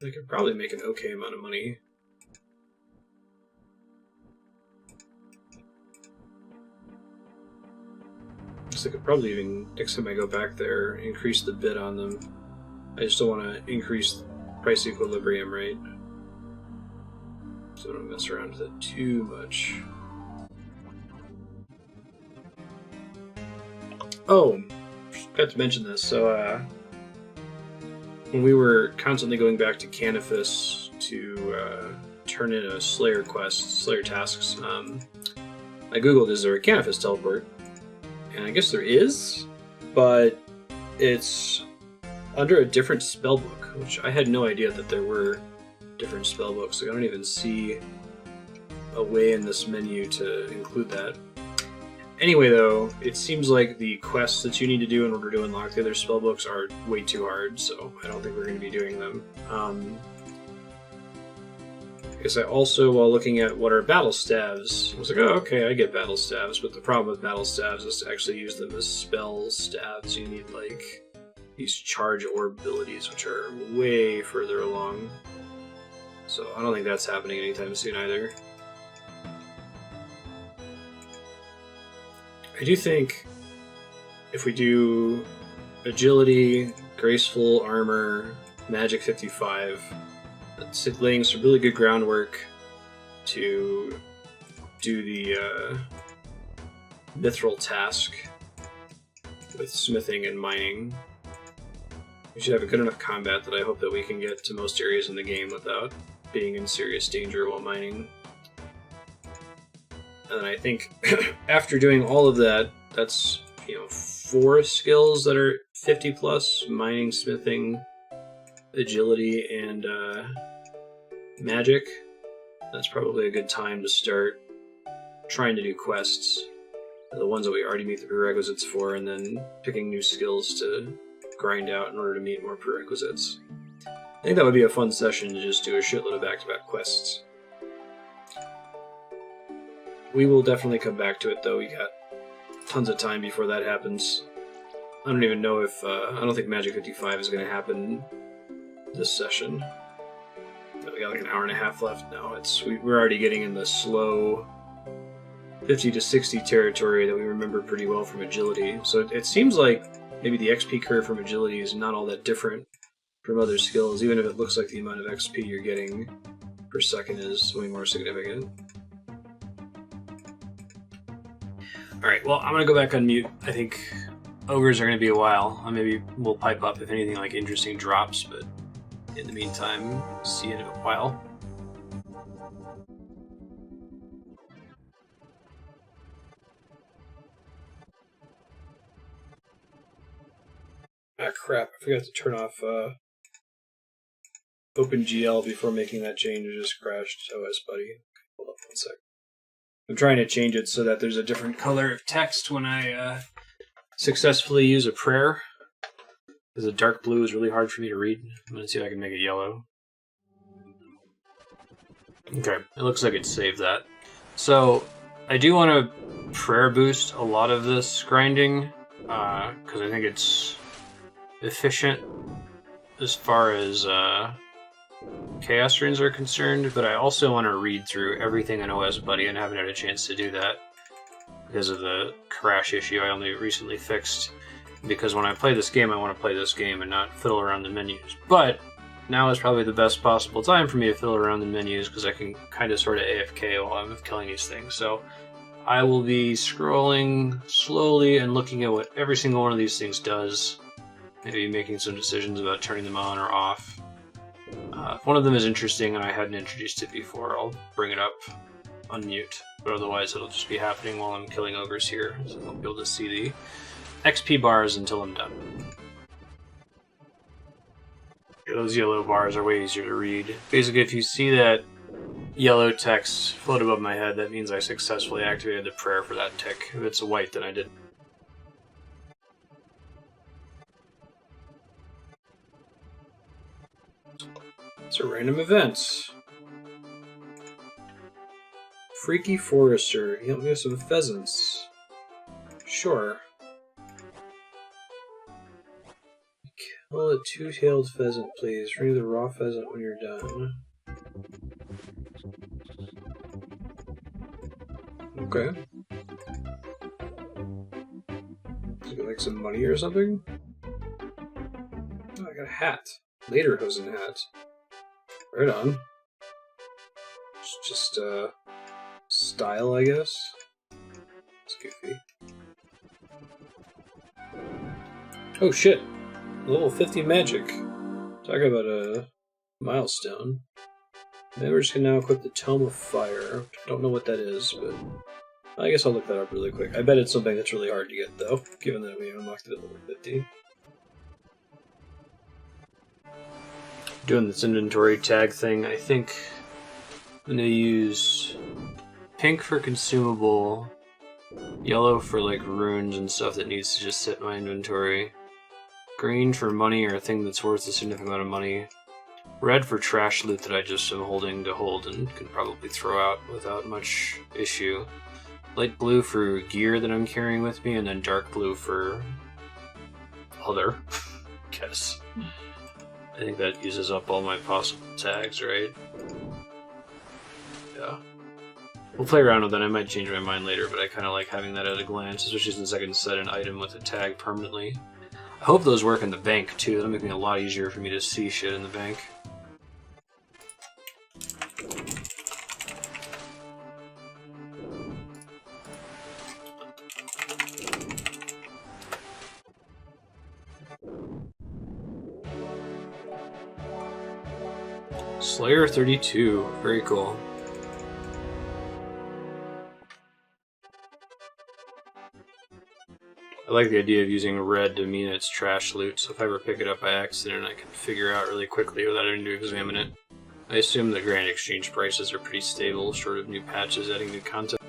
I could probably make an okay amount of money. I could probably even, next time I go back there, increase the bid on them. I just don't want to increase price equilibrium rate. So I don't mess around with it too much. Oh, forgot to mention this. So, when we were constantly going back to Canifis to turn in a Slayer quest, Slayer tasks, I googled, is there a Canifis teleport? And I guess there is, but it's under a different spellbook, which I had no idea that there were different spellbooks. Like, I don't even see a way in this menu to include that. Anyway, though, it seems like the quests that you need to do in order to unlock the other spellbooks are way too hard, so I don't think we're going to be doing them. I guess I also, while looking at what are battle staves, I was like, oh, okay, I get battle staves, but the problem with battle staves is to actually use them as spell staves. You need, like, these charge orb abilities, which are way further along. So I don't think that's happening anytime soon either. I do think if we do agility, graceful armor, magic 55, that's laying some really good groundwork to do the mithril task with smithing and mining. We should have a good enough combat that I hope that we can get to most areas in the game without being in serious danger while mining. And I think after doing all of that, that's 4 skills that are 50 plus: mining, smithing, agility, and magic. That's probably a good time to start trying to do quests, the ones that we already meet the prerequisites for, and then picking new skills to grind out in order to meet more prerequisites. I think that would be a fun session to just do a shitload of back-to-back quests. We will definitely come back to it, though. We got tons of time before that happens. I don't even know if... I don't think Magic 55 is going to happen this session. We got like an hour and a half left now. We're already getting in the slow 50 to 60 territory that we remember pretty well from agility. So it seems like maybe the XP curve from agility is not all that different from other skills, even if it looks like the amount of XP you're getting per second is way more significant. Alright, well, I'm going to go back on mute. I think ogres are going to be a while. Maybe we'll pipe up if anything like interesting drops, but in the meantime, see you in a while. Ah, crap. I forgot to turn off OpenGL before making that change. It just crashed. OS Buddy. Hold up one sec. I'm trying to change it so that there's a different color of text when I successfully use a prayer. Because the dark blue is really hard for me to read. I'm going to see if I can make it yellow. Okay, it looks like it saved that. So, I do want to prayer boost a lot of this grinding, because I think it's efficient as far as Chaos Runes are concerned, but I also want to read through everything in OS Buddy and haven't had a chance to do that because of the crash issue I only recently fixed. Because when I play this game, I want to play this game and not fiddle around the menus. But now is probably the best possible time for me to fiddle around the menus because I can kind of sort of AFK while I'm killing these things. So I will be scrolling slowly and looking at what every single one of these things does. Maybe making some decisions about turning them on or off. If one of them is interesting and I hadn't introduced it before, I'll bring it up on mute. But otherwise it'll just be happening while I'm killing ogres here. So I won't be able to see the XP bars until I'm done. Those yellow bars are way easier to read. Basically, if you see that yellow text float above my head, that means I successfully activated the prayer for that tick. If it's a white, then I didn't. It's a random event. Freaky Forester. He helped me with some pheasants. Sure. Kill a two-tailed pheasant, please. Remove the raw pheasant when you're done. Okay. Is it like some money or something? Oh, I got a hat. Lederhosen hat. Right on. It's just, style, I guess. It's goofy. Oh shit! Level 50 magic. Talk about a milestone. Members can now equip the Tome of Fire. Don't know what that is, but I guess I'll look that up really quick. I bet it's something that's really hard to get, though, given that we unlocked it at level 50. Doing this inventory tag thing, I think I'm going to use pink for consumable, yellow for like runes and stuff that needs to just sit in my inventory, green for money or a thing that's worth a significant amount of money, red for trash loot that I just am holding to hold and can probably throw out without much issue, light blue for gear that I'm carrying with me, and then dark blue for other, guess. I think that uses up all my possible tags, right? Yeah. We'll play around with that. I might change my mind later, but I kind of like having that at a glance, especially since I can set an item with a tag permanently. I hope those work in the bank, too. That'll make it a lot easier for me to see shit in the bank. Slayer 32. Very cool. I like the idea of using red to mean it's trash loot, so if I ever pick it up by accident, I can figure out really quickly without having to examine it. I assume the Grand Exchange prices are pretty stable, short of new patches adding new content.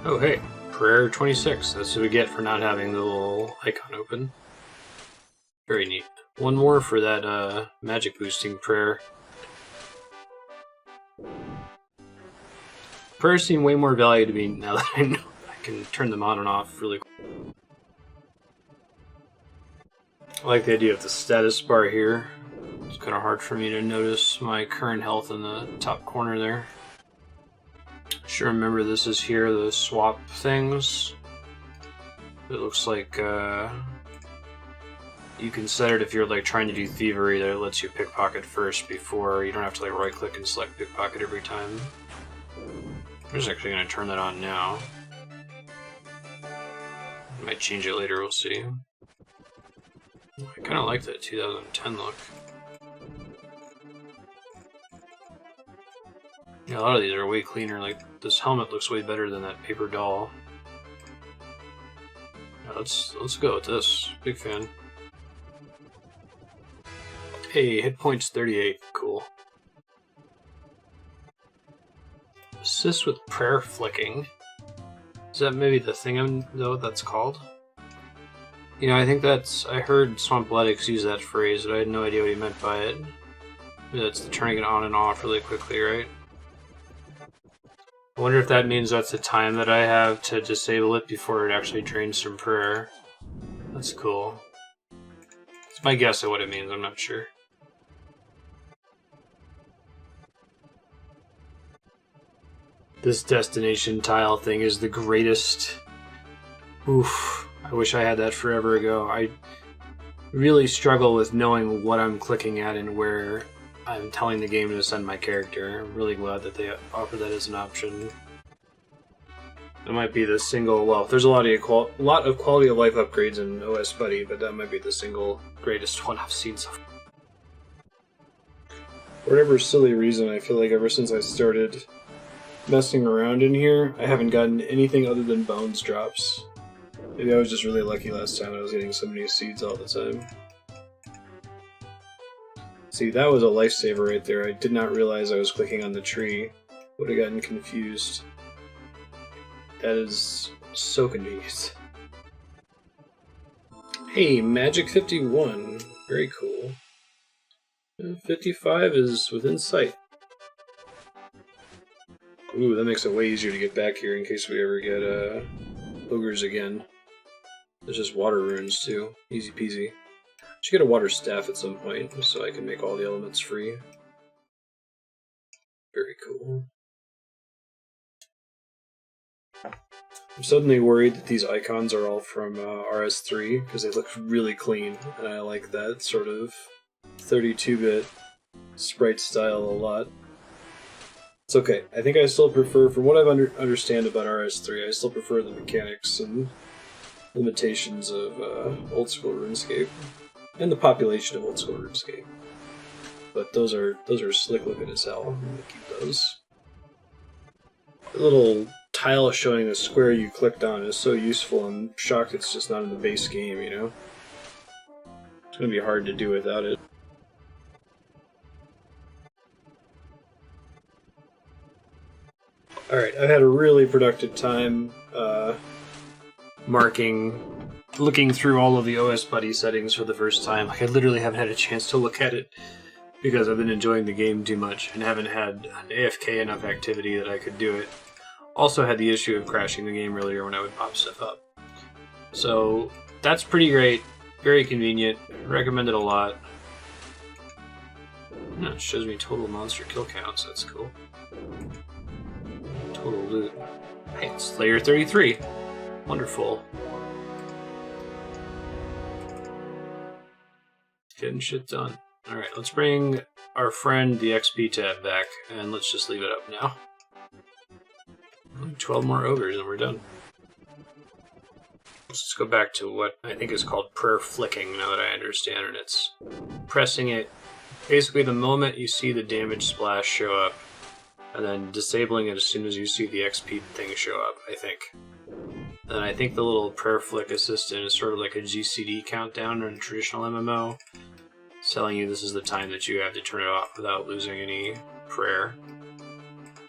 Oh hey, Prayer 26. That's what we get for not having the little icon open. Very neat. One more for that magic boosting prayer. Prayers seem way more value to me now that I know I can turn them on and off really quick. I like the idea of the status bar here. It's kind of hard for me to notice my current health in the top corner there. Sure, remember this is here, the swap things. It looks like you can set it if you're like trying to do thievery that it lets you pickpocket first before you don't have to like right click and select pickpocket every time. I'm just actually going to turn that on now. I might change it later, we'll see. I kind of like that 2010 look. Yeah, a lot of these are way cleaner. Like this helmet looks way better than that paper doll. Yeah, let's go with this. Big fan. Hey, hit points 38. Cool. Assist with prayer flicking. Is that maybe the thing though that's called? You know, I think that's... I heard Swampletics use that phrase, but I had no idea what he meant by it. Maybe that's the turning it on and off really quickly, right? I wonder if that means that's the time that I have to disable it before it actually drains from prayer. That's cool. It's my guess at what it means, I'm not sure. This destination tile thing is the greatest. Oof. I wish I had that forever ago. I really struggle with knowing what I'm clicking at and where I'm telling the game to send my character. I'm really glad that they offer that as an option. It might be the single, well, there's a lot of quality of life upgrades in OS Buddy, but that might be the single greatest one I've seen so far. For whatever silly reason, I feel like ever since I started messing around in here, I haven't gotten anything other than bones drops. Maybe I was just really lucky last time. I was getting so many seeds all the time. See, that was a lifesaver right there. I did not realize I was clicking on the tree. Would have gotten confused. That is so convenient. Hey, Magic 51. Very cool. 55 is within sight. Ooh, that makes it way easier to get back here in case we ever get ogres again. There's just water runes too. Easy peasy. Should get a water staff at some point so I can make all the elements free. Very cool. I'm suddenly worried that these icons are all from RS3 because they look really clean, and I like that sort of 32-bit sprite style a lot. It's okay. I think I still prefer, from what I understand about RS3, I still prefer the mechanics and limitations of old school RuneScape and the population of old school RuneScape. But those are slick looking as hell. I'm gonna keep those. The little tile showing the square you clicked on is so useful. I'm shocked it's just not in the base game, you know? It's gonna be hard to do without it. Alright, I've had a really productive time looking through all of the OS Buddy settings for the first time. Like, I literally haven't had a chance to look at it because I've been enjoying the game too much and haven't had an AFK enough activity that I could do it. Also had the issue of crashing the game earlier when I would pop stuff up. So that's pretty great, very convenient, recommend it a lot. It shows me total monster kill counts, that's cool. Total loot. Hey, Slayer 33. Wonderful. Getting shit done. Alright, let's bring our friend the XP tab back, and let's just leave it up now. 12 more ogres and we're done. Let's just go back to what I think is called prayer flicking now that I understand it. It's pressing it basically the moment you see the damage splash show up, and then disabling it as soon as you see the XP thing show up, I think. And I think the little prayer flick assistant is sort of like a GCD countdown in a traditional MMO, telling you this is the time that you have to turn it off without losing any prayer.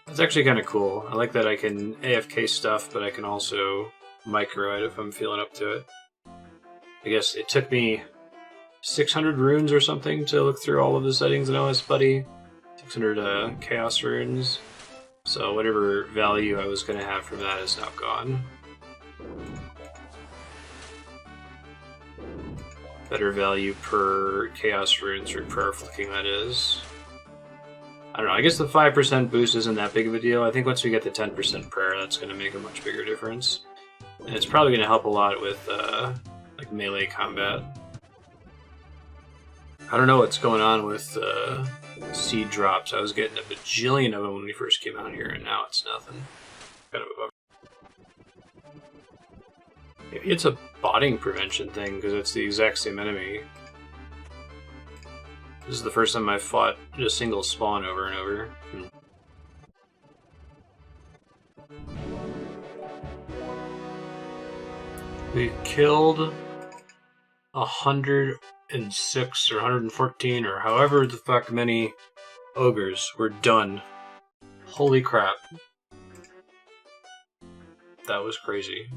It's actually kind of cool. I like that I can AFK stuff, but I can also micro it if I'm feeling up to it. I guess it took me 600 runes or something to look through all of the settings in OS Buddy. 600 chaos runes. So whatever value I was going to have from that is now gone. Better value per chaos runes for prayer flicking, that is. I don't know, I guess the 5% boost isn't that big of a deal. I think once we get the 10% prayer, that's going to make a much bigger difference. And it's probably going to help a lot with like melee combat. I don't know what's going on with seed drops. I was getting a bajillion of them when we first came out here, and now it's nothing. Kind of a bummer. Maybe it's a botting prevention thing, because it's the exact same enemy. This is the first time I've fought a single spawn over and over. We killed 106 or 114 or however the fuck many ogres. We're done. Holy crap. That was crazy.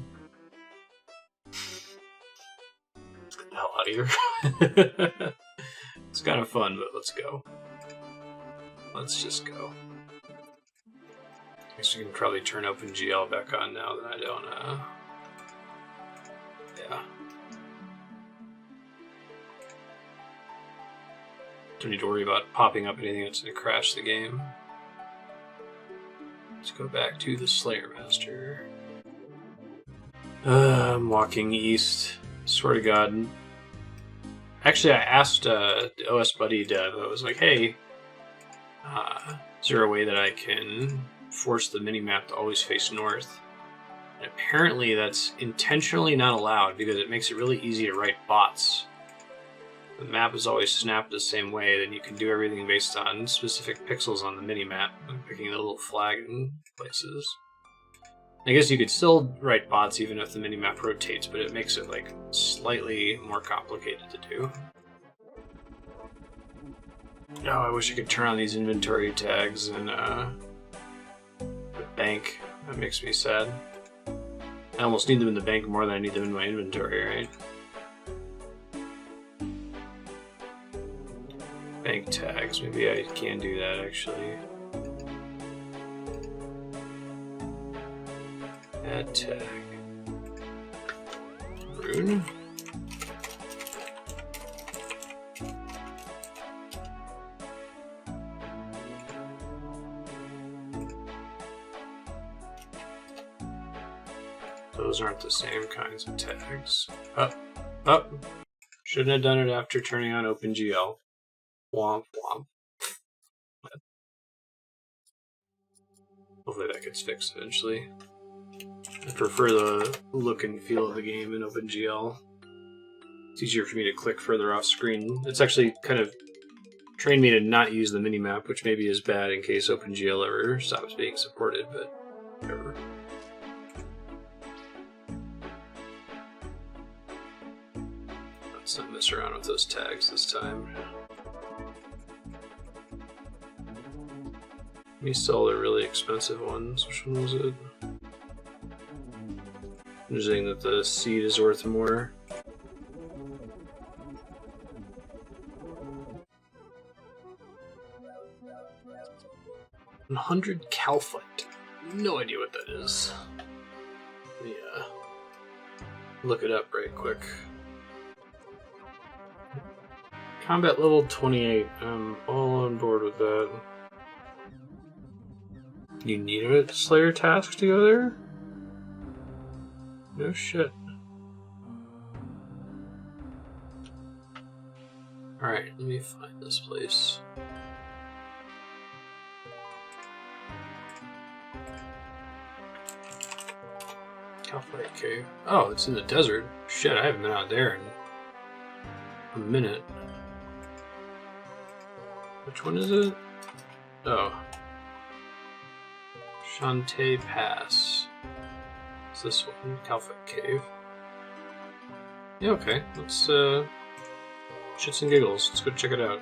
Let's get the hell out of here. It's kind of fun, but let's go. Let's just go. I guess we can probably turn OpenGL back on now that I don't, yeah. Don't need to worry about popping up anything that's going to crash the game. Let's go back to the Slayer Master. I'm walking east. Swear to God. Actually, I asked the OS Buddy dev, I was like, hey, is there a way that I can force the minimap to always face north? And apparently that's intentionally not allowed because it makes it really easy to write bots. The map is always snapped the same way, then you can do everything based on specific pixels on the minimap, like picking the little flag in places. I guess you could still write bots even if the minimap rotates, but it makes it like slightly more complicated to do. Oh, I wish I could turn on these inventory tags and the bank. That makes me sad. I almost need them in the bank more than I need them in my inventory, right? Bank tags. Maybe I can do that actually. Add tag. Rune. Those aren't the same kinds of tags. Up. Shouldn't have done it after turning on OpenGL. Womp womp. Hopefully that gets fixed eventually. I prefer the look and feel of the game in OpenGL. It's easier for me to click further off screen. It's actually kind of trained me to not use the minimap, which maybe is bad in case OpenGL ever stops being supported, but whatever. Let's not mess around with those tags this time. me sell the really expensive ones. Which one was it? I'm just saying that the seed is worth more. $100 kalphite. No idea what that is. Yeah. Look it up right quick. Combat level 28. I'm all on board with that. You need a Slayer task to go there? No shit. Alright, let me find this place. Kalphite Cave. Oh, it's in the desert. Shit, I haven't been out there in a minute. Which one is it? Oh. Shantae Pass. It's this one, Kalphite Cave. Yeah, okay. Let's, shits and giggles. Let's go check it out.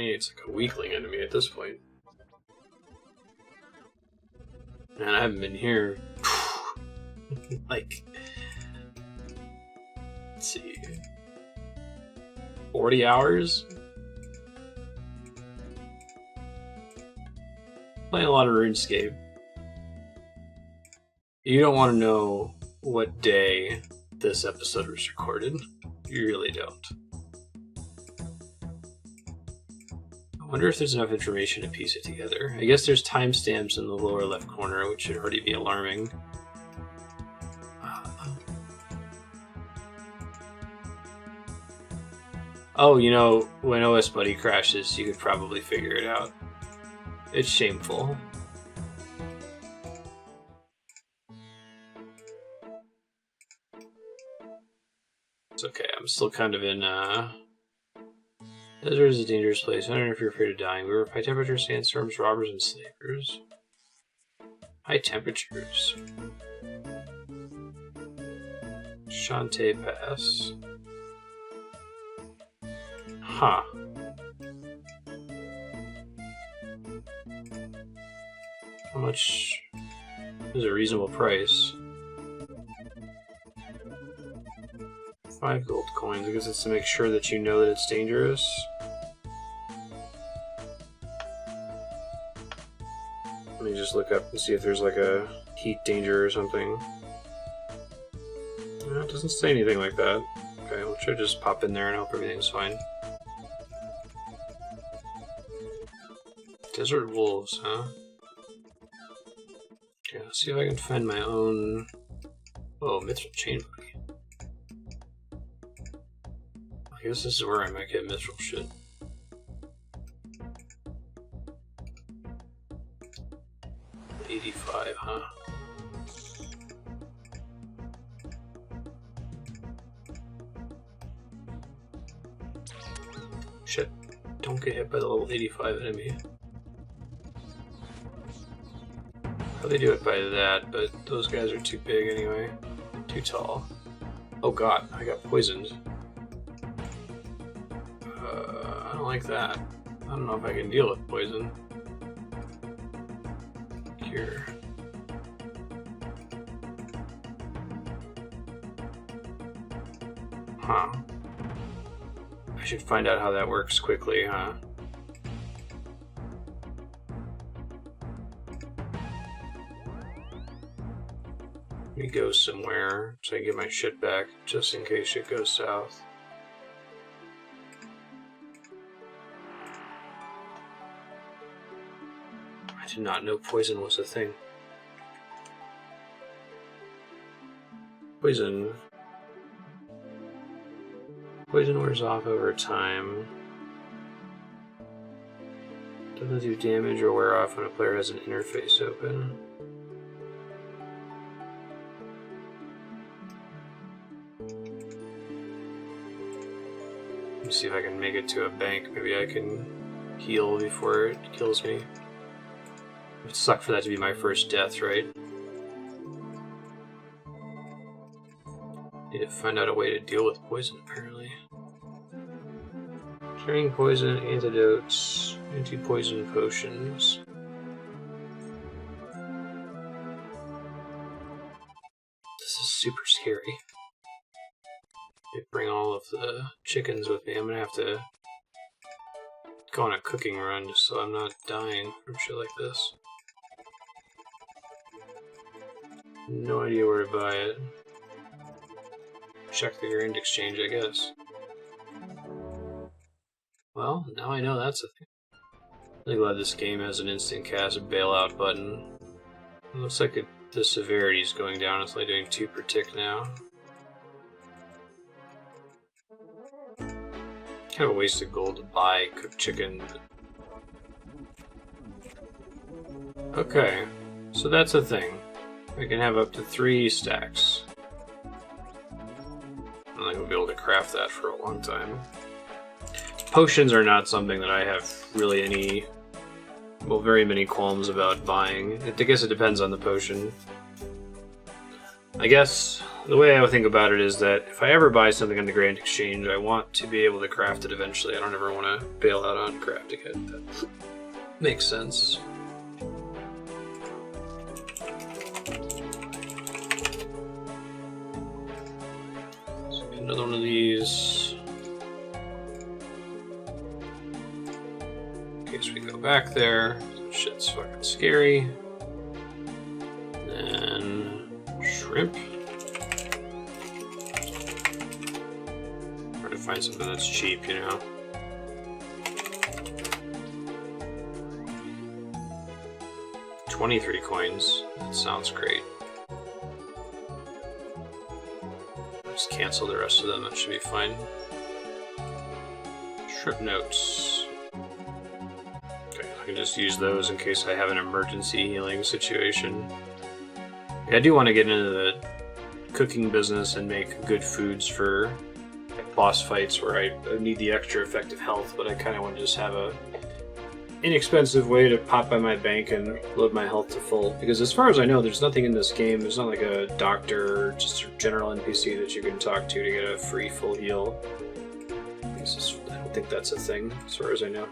It's like a weakling enemy at this point. Man, I haven't been here. Like, let's see, 40 hours? Playing a lot of RuneScape. You don't want to know what day this episode was recorded. You really don't. I wonder if there's enough information to piece it together. I guess there's timestamps in the lower left corner, which should already be alarming. Oh, you know, when OS Buddy crashes, you could probably figure it out. It's shameful. It's okay, I'm still kind of in, Desert is a dangerous place. I don't know if you're afraid of dying. We were high temperature, sandstorms, robbers, and slavers. High temperatures. Shantae Pass. Huh. How much is a reasonable price? 5 gold coins. I guess it's to make sure that you know that it's dangerous. Let me just look up and see if there's like a heat danger or something. No, it doesn't say anything like that. Okay, we'll try to just pop in there and hope everything's fine. Desert wolves, huh? Okay, let's see if I can find my own... Oh, mithril chain buggy. I guess this is where I might get mithril shit. $85, huh? Shit. Don't get hit by the level 85 enemy. Probably do it by that, but those guys are too big anyway. Too tall. Oh god, I got poisoned. I don't like that. I don't know if I can deal with poison. Cure. Huh. I should find out how that works quickly, huh? Let me go somewhere so I can get my shit back, just in case shit goes south. I did not know poison was a thing. Poison wears off over time. Doesn't do damage or wear off when a player has an interface open. Let me see if I can make it to a bank. Maybe I can heal before it kills me. It would suck for that to be my first death, right? Need to find out a way to deal with poison, apparently. Curing poison, antidotes, anti-poison potions. This is super scary. I bring all of the chickens with me. I'm gonna have to go on a cooking run just so I'm not dying from shit like this. No idea where to buy it. Check the grand exchange, I guess. Well, now I know that's a thing. Really glad this game has an instant cast bailout button. It looks like the severity is going down. It's only doing 2 per tick now. Kind of a waste of gold to buy cooked chicken. Okay, so that's a thing. We can have up to 3 stacks. I don't think we'll be able to craft that for a long time. Potions are not something that I have really any, well, very many qualms about buying. I guess it depends on the potion. I guess the way I would think about it is that if I ever buy something on the Grand Exchange, I want to be able to craft it eventually. I don't ever want to bail out on crafting it. That makes sense. So another one of these. In case we go back there. Shit's fucking scary. Then shrimp. Try to find something that's cheap, you know. $23 coins. That sounds great. Just cancel the rest of them. That should be fine. Shrimp notes. Okay, I can just use those in case I have an emergency healing situation. I do want to get into the cooking business and make good foods for boss fights where I need the extra effective health, but I kind of want to just have a inexpensive way to pop by my bank and load my health to full. Because as far as I know, there's nothing in this game. There's not like a doctor or just a general NPC that you can talk to get a free full heal. I don't think that's a thing, as far as I know.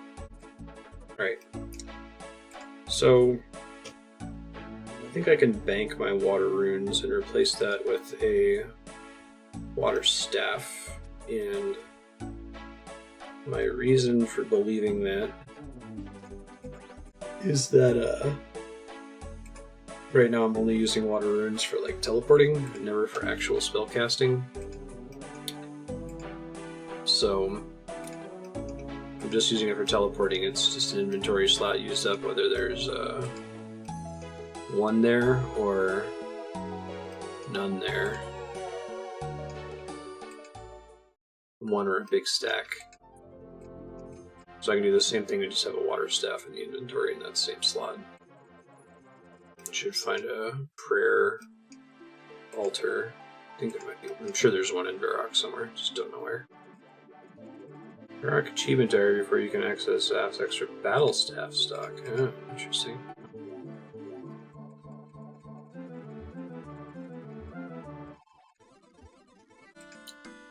Right. So I think I can bank my water runes and replace that with a water staff. And my reason for believing that is that right now I'm only using water runes for like teleporting, and never for actual spell casting. So I'm just using it for teleporting. It's just an inventory slot used up, whether there's one there or none there. One or a big stack. So I can do the same thing and just have a water staff in the inventory in that same slot. I should find a prayer altar. I think there might be. I'm sure there's one in Varrock somewhere, just don't know where. Varrock achievement diary before you can access extra battle staff stock. Oh, interesting.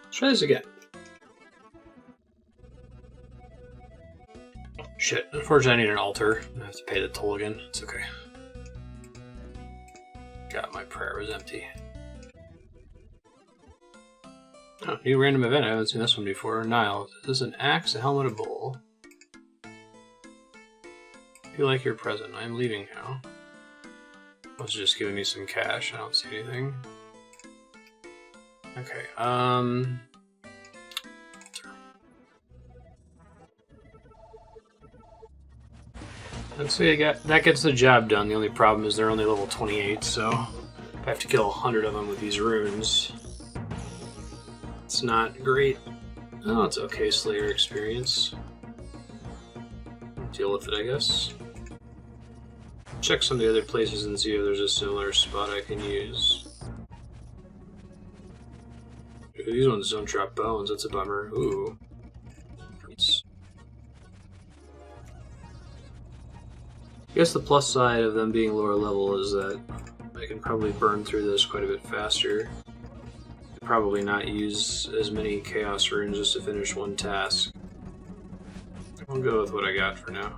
Let's try this again. Shit, unfortunately I need an altar. I have to pay the toll again. It's okay. God, my prayer was empty. Oh, new random event. I haven't seen this one before. Nile. This is an axe, a helmet, a bowl. If you like your present, I am leaving now. Was just giving me some cash. I don't see anything. Okay, let's see, that gets the job done. The only problem is they're only level 28, so I have to kill 100 of them with these runes. It's not great. Oh, it's okay, Slayer experience. Deal with it, I guess. Check some of the other places and see if there's a similar spot I can use. Ooh, these ones don't drop bones, that's a bummer. Ooh. I guess the plus side of them being lower level is that I can probably burn through this quite a bit faster. probably not use as many chaos runes just to finish one task. I'll go with what I got for now.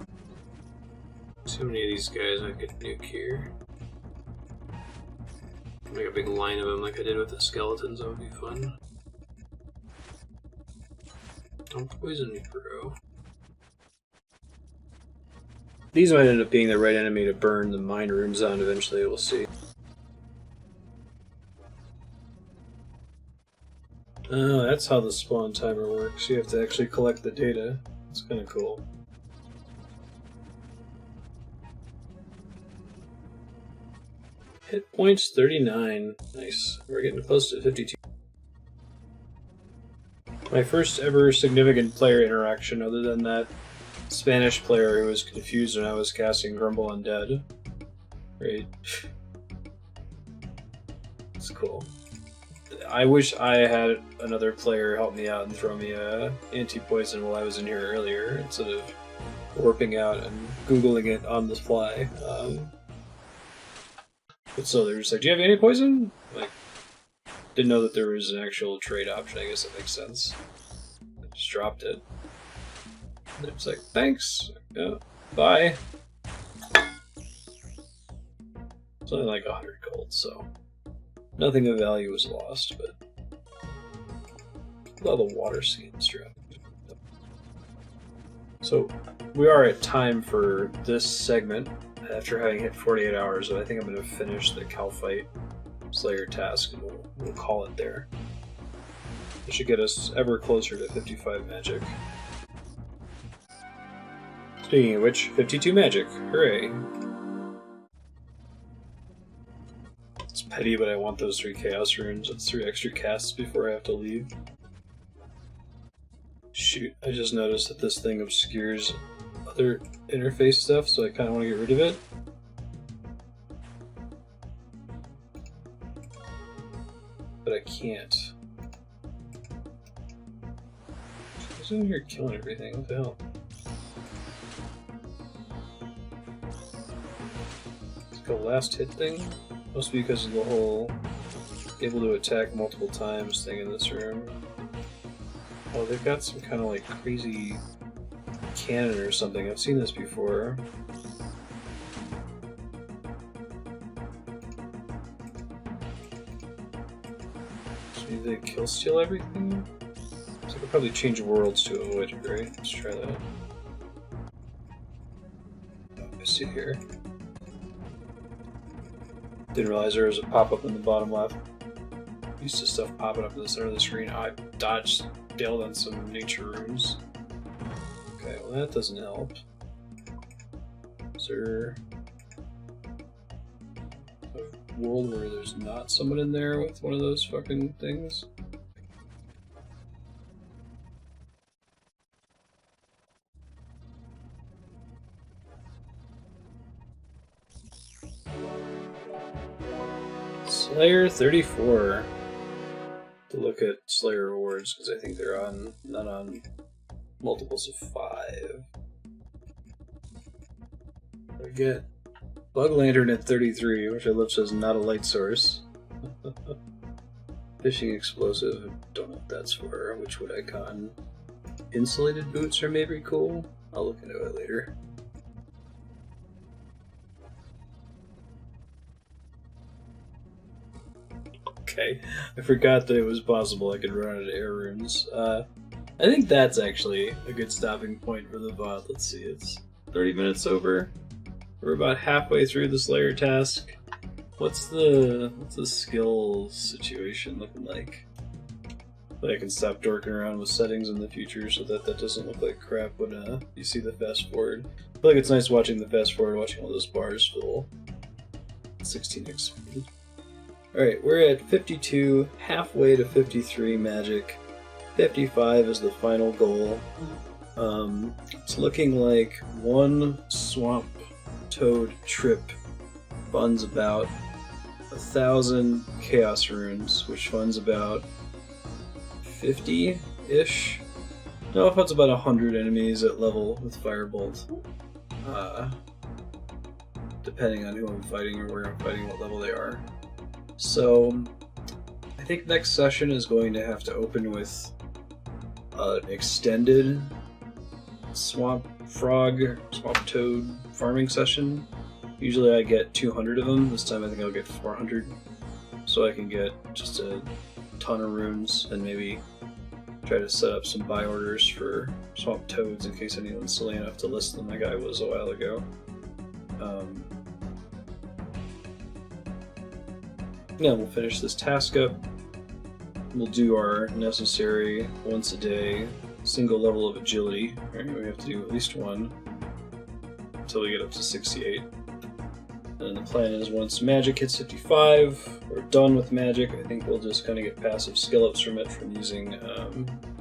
See how many of these guys I could nuke here. Make a big line of them like I did with the skeletons, that would be fun. Don't poison me, bro. These might end up being the right enemy to burn the mine rooms on eventually, we'll see. Oh, that's how the spawn timer works. You have to actually collect the data. It's kind of cool. Hit points 39. Nice. We're getting close to 52. My first ever significant player interaction, other than that Spanish player who was confused when I was casting Grumble Undead. Right? It's cool. I wish I had another player help me out and throw me a anti-poison while I was in here earlier, instead of warping out and Googling it on the fly. But so they're just like, do you have anti-poison? Like, didn't know that there was an actual trade option. I guess that makes sense. I just dropped it. And it's like, thanks. Yeah, bye. It's only like 100 gold, so nothing of value was lost, but a lot of the water schemes dropped. So we are at time for this segment. After having hit 48 hours, I think I'm going to finish the Kalphite Slayer task, and we'll call it there. It should get us ever closer to 55 magic. Speaking of which, 52 magic. Hooray! It's petty, but I want those 3 chaos runes. It's 3 extra casts before I have to leave. Shoot, I just noticed that this thing obscures other interface stuff, so I kind of want to get rid of it. But I can't. Who's in here killing everything? What the hell? It's like a last hit thing? Must be because of the whole able to attack multiple times thing in this room. Oh, they've got some kind of like crazy cannon or something. I've seen this before. So do they kill steal everything? So I could probably change worlds to avoid it, right? Let's try that. Oh, I see here. Didn't realize there was a pop-up in the bottom left. Used to stuff popping up in the center of the screen. I dodged, bailed on some nature runes. Okay, well that doesn't help. Is there a world where there's not someone in there with one of those fucking things? Slayer 34. To look at Slayer rewards, because I think they're on not on multiples of 5. I get Bug Lantern at 33, which I love says not a light source. Fishing Explosive, don't know what that's for. Which would icon? Insulated boots are maybe cool? I'll look into it later. Okay, I forgot that it was possible I could run out of air runes. I think that's actually a good stopping point for the VOD. Let's see, it's 30 minutes over. We're about halfway through the Slayer task. What's the skill situation looking like? But I can stop dorking around with settings in the future so that doesn't look like crap when you see the fast forward. I feel like it's nice watching the fast forward, watching all those bars fill. 16x speed. Alright, we're at 52, halfway to 53 magic. 55 is the final goal. It's looking like one swamp toad trip funds about 1,000 chaos runes, which funds about 50-ish. No, it funds about 100 enemies at level with Firebolt. Depending on who I'm fighting or where I'm fighting, what level they are. So, I think next session is going to have to open with an extended swamp frog, swamp toad farming session. Usually I get 200 of them. This time I think I'll get 400. So I can get just a ton of runes and maybe try to set up some buy orders for swamp toads in case anyone's silly enough to list them like I was a while ago. Yeah, we'll finish this task up. We'll do our necessary once a day single level of agility. Right, we have to do at least one until we get up to 68. And the plan is once magic hits 55, we're done with magic. I think we'll just kind of get passive skill ups from it from using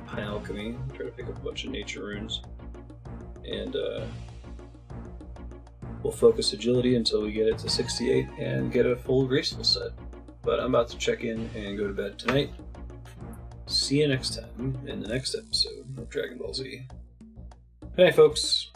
high alchemy. Try to pick up a bunch of nature runes. And we'll focus agility until we get it to 68 and get a full graceful set. But I'm about to check in and go to bed tonight. See you next time in the next episode of Dragon Ball Z. Good night, folks.